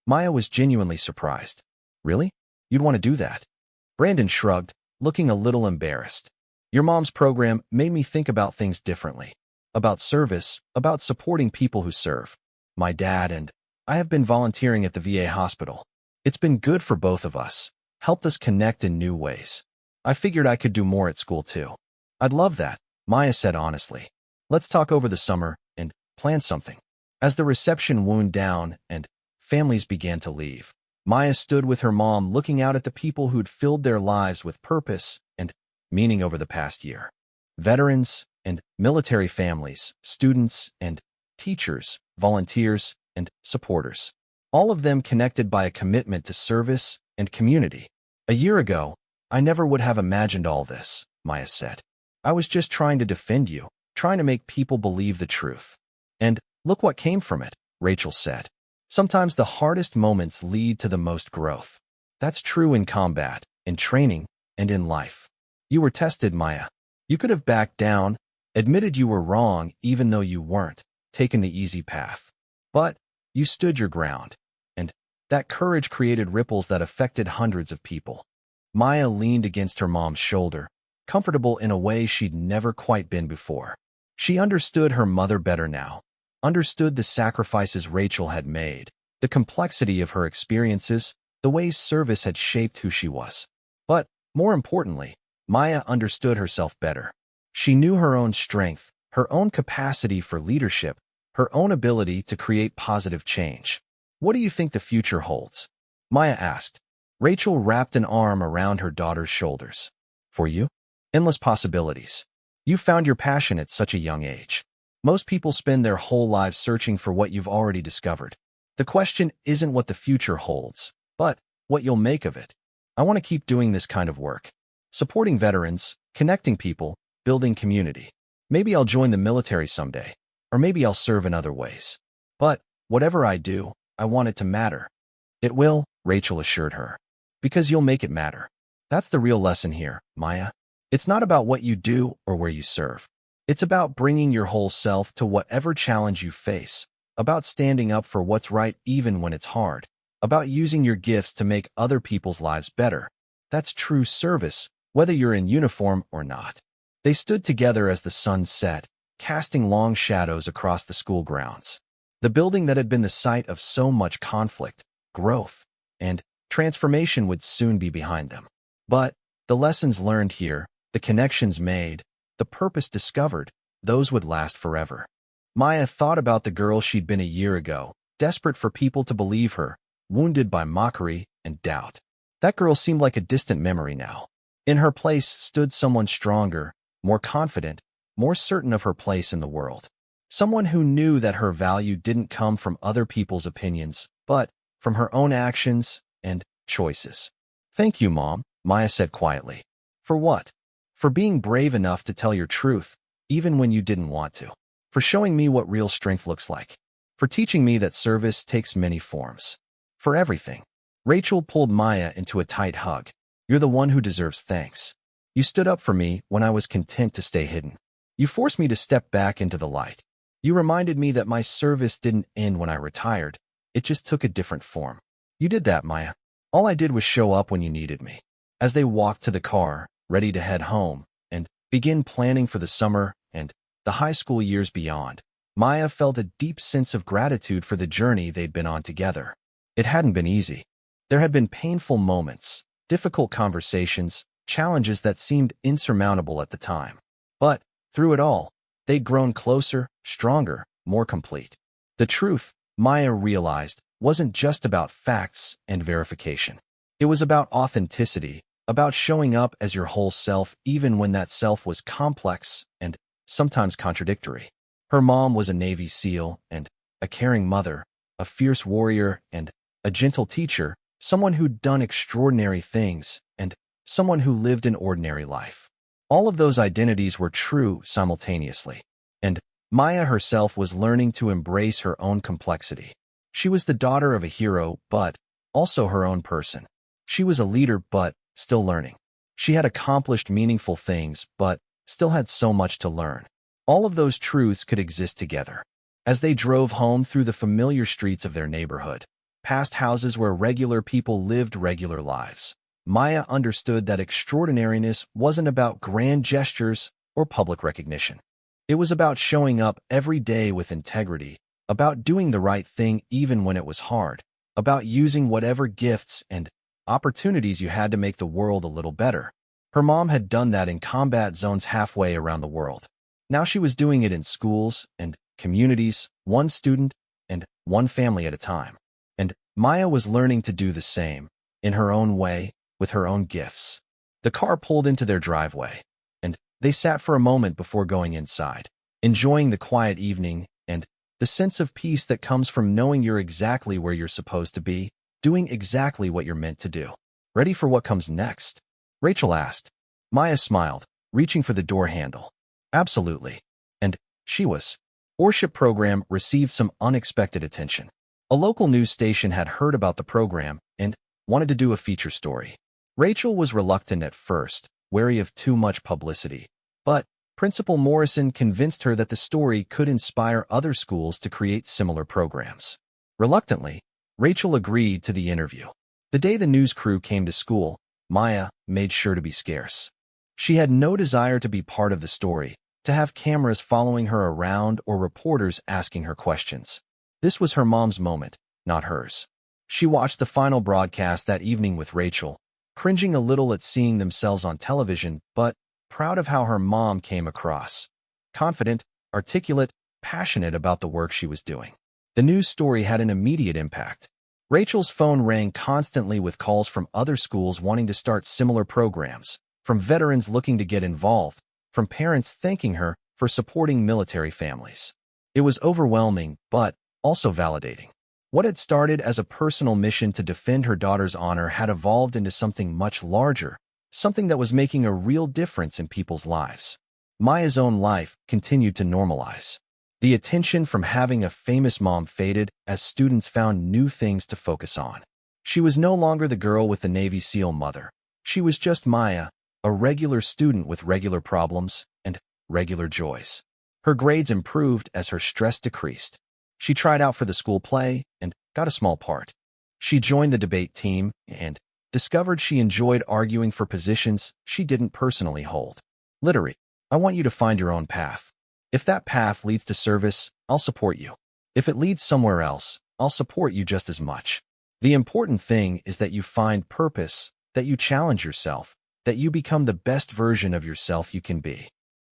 [SPEAKER 1] Maya was genuinely surprised. Really? You'd want to do that? Brandon shrugged, looking a little embarrassed. Your mom's program made me think about things differently. About service, about supporting people who serve. My dad and I have been volunteering at the VA hospital. It's been good for both of us, helped us connect in new ways. I figured I could do more at school too. I'd love that, Maya said honestly. Let's talk over the summer and plan something. As the reception wound down and families began to leave, Maya stood with her mom looking out at the people who'd filled their lives with purpose and meaning over the past year. Veterans and military families, students and teachers, volunteers and supporters. All of them connected by a commitment to service and community. A year ago, I never would have imagined all this, Maya said. I was just trying to defend you, trying to make people believe the truth. And look what came from it, Rachel said. Sometimes the hardest moments lead to the most growth. That's true in combat, in training, and in life. You were tested, Maya. You could have backed down, admitted you were wrong even though you weren't, taken the easy path. But you stood your ground, and that courage created ripples that affected hundreds of people. Maya leaned against her mom's shoulder, comfortable in a way she'd never quite been before. She understood her mother better now, understood the sacrifices Rachel had made, the complexity of her experiences, the ways service had shaped who she was. But, more importantly, Maya understood herself better. She knew her own strength, her own capacity for leadership, her own ability to create positive change. What do you think the future holds? Maya asked. Rachel wrapped an arm around her daughter's shoulders. For you? Endless possibilities. You found your passion at such a young age. Most people spend their whole lives searching for what you've already discovered. The question isn't what the future holds, but what you'll make of it. I want to keep doing this kind of work. Supporting veterans, connecting people, building community. Maybe I'll join the military someday, or maybe I'll serve in other ways. But whatever I do, I want it to matter. It will, Rachel assured her. Because you'll make it matter. That's the real lesson here, Maya. It's not about what you do or where you serve. It's about bringing your whole self to whatever challenge you face, about standing up for what's right even when it's hard, about using your gifts to make other people's lives better. That's true service, whether you're in uniform or not. They stood together as the sun set, casting long shadows across the school grounds. The building that had been the site of so much conflict, growth, and transformation would soon be behind them. But the lessons learned here, the connections made, the purpose discovered, those would last forever. Maya thought about the girl she'd been a year ago, desperate for people to believe her, wounded by mockery and doubt. That girl seemed like a distant memory now. In her place stood someone stronger, more confident, more certain of her place in the world. Someone who knew that her value didn't come from other people's opinions, but from her own actions and choices. "Thank you, Mom," Maya said quietly. "For what?" "For being brave enough to tell your truth, even when you didn't want to. For showing me what real strength looks like. For teaching me that service takes many forms. For everything." Rachel pulled Maya into a tight hug. "You're the one who deserves thanks. You stood up for me when I was content to stay hidden. You forced me to step back into the light. You reminded me that my service didn't end when I retired. It just took a different form. You did that, Maya. All I did was show up when you needed me." As they walked to the car, ready to head home, and begin planning for the summer and the high school years beyond, Maya felt a deep sense of gratitude for the journey they'd been on together. It hadn't been easy. There had been painful moments, difficult conversations, challenges that seemed insurmountable at the time. But through it all, they'd grown closer, stronger, more complete. The truth, Maya realized, wasn't just about facts and verification. It was about authenticity, about showing up as your whole self even when that self was complex and sometimes contradictory. Her mom was a Navy SEAL and a caring mother, a fierce warrior and a gentle teacher, someone who'd done extraordinary things and someone who lived an ordinary life. All of those identities were true simultaneously, and Maya herself was learning to embrace her own complexity. She was the daughter of a hero, but also her own person. She was a leader, but still learning. She had accomplished meaningful things, but still had so much to learn. All of those truths could exist together. As they drove home through the familiar streets of their neighborhood, past houses where regular people lived regular lives, Maya understood that extraordinariness wasn't about grand gestures or public recognition. It was about showing up every day with integrity, about doing the right thing even when it was hard, about using whatever gifts and opportunities you had to make the world a little better. Her mom had done that in combat zones halfway around the world. Now she was doing it in schools and communities, one student and one family at a time. And Maya was learning to do the same, in her own way, with her own gifts. The car pulled into their driveway, and they sat for a moment before going inside, enjoying the quiet evening and the sense of peace that comes from knowing you're exactly where you're supposed to be, doing exactly what you're meant to do. "Ready for what comes next?" Rachel asked. Maya smiled, reaching for the door handle. "Absolutely." And she was. Worship program received some unexpected attention. A local news station had heard about the program and wanted to do a feature story. Rachel was reluctant at first, wary of too much publicity, but Principal Morrison convinced her that the story could inspire other schools to create similar programs. Reluctantly, Rachel agreed to the interview. The day the news crew came to school, Maya made sure to be scarce. She had no desire to be part of the story, to have cameras following her around or reporters asking her questions. This was her mom's moment, not hers. She watched the final broadcast that evening with Rachel, cringing a little at seeing themselves on television, but proud of how her mom came across. Confident, articulate, passionate about the work she was doing. The news story had an immediate impact. Rachel's phone rang constantly with calls from other schools wanting to start similar programs, from veterans looking to get involved, from parents thanking her for supporting military families. It was overwhelming, but also validating. What had started as a personal mission to defend her daughter's honor had evolved into something much larger, something that was making a real difference in people's lives. Maya's own life continued to normalize. The attention from having a famous mom faded as students found new things to focus on. She was no longer the girl with the Navy SEAL mother. She was just Maya, a regular student with regular problems and regular joys. Her grades improved as her stress decreased. She tried out for the school play and got a small part. She joined the debate team and discovered she enjoyed arguing for positions she didn't personally hold. Literally, I want you to find your own path. If that path leads to service, I'll support you. If it leads somewhere else, I'll support you just as much. The important thing is that you find purpose, that you challenge yourself, that you become the best version of yourself you can be.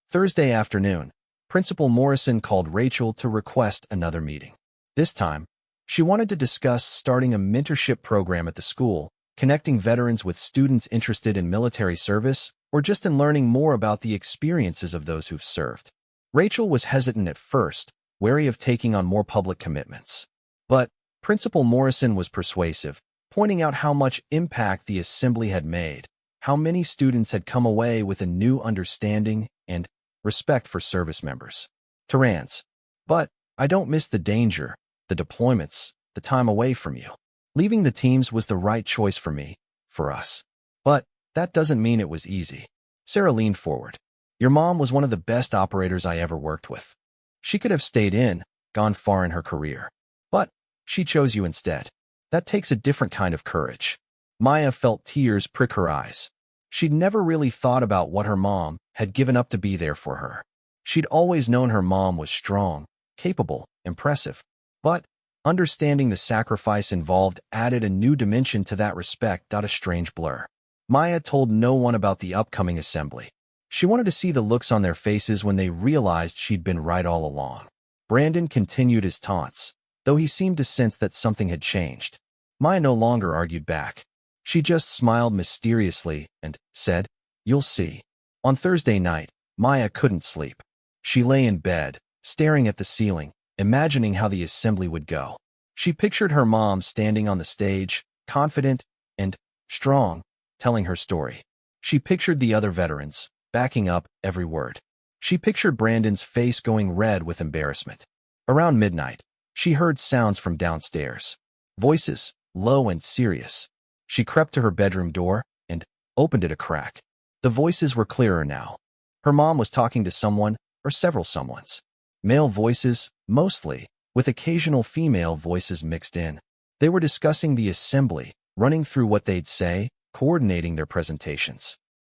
[SPEAKER 1] Thursday afternoon, Principal Morrison called Rachel to request another meeting. This time, she wanted to discuss starting a mentorship program at the school, connecting veterans with students interested in military service or just in learning more about the experiences of those who've served. Rachel was hesitant at first, wary of taking on more public commitments. But Principal Morrison was persuasive, pointing out how much impact the assembly had made, how many students had come away with a new understanding and respect for service members. Terrans. But I don't miss the danger, the deployments, the time away from you. Leaving the teams was the right choice for me, for us. But that doesn't mean it was easy. Sarah leaned forward. Your mom was one of the best operators I ever worked with. She could have stayed in, gone far in her career. But she chose you instead. That takes a different kind of courage. Maya felt tears prick her eyes. She'd never really thought about what her mom had given up to be there for her. She'd always known her mom was strong, capable, impressive. But understanding the sacrifice involved added a new dimension to that respect. A strange blur. Maya told no one about the upcoming assembly. She wanted to see the looks on their faces when they realized she'd been right all along. Brandon continued his taunts, though he seemed to sense that something had changed. Maya no longer argued back. She just smiled mysteriously and said, "You'll see." On Thursday night, Maya couldn't sleep. She lay in bed, staring at the ceiling, imagining how the assembly would go. She pictured her mom standing on the stage, confident and strong, telling her story. She pictured the other veterans, backing up every word. She pictured Brandon's face going red with embarrassment. Around midnight, she heard sounds from downstairs. Voices, low and serious. She crept to her bedroom door and opened it a crack. The voices were clearer now. Her mom was talking to someone or several someones. Male voices, mostly, with occasional female voices mixed in. They were discussing the assembly, running through what they'd say, coordinating their presentations.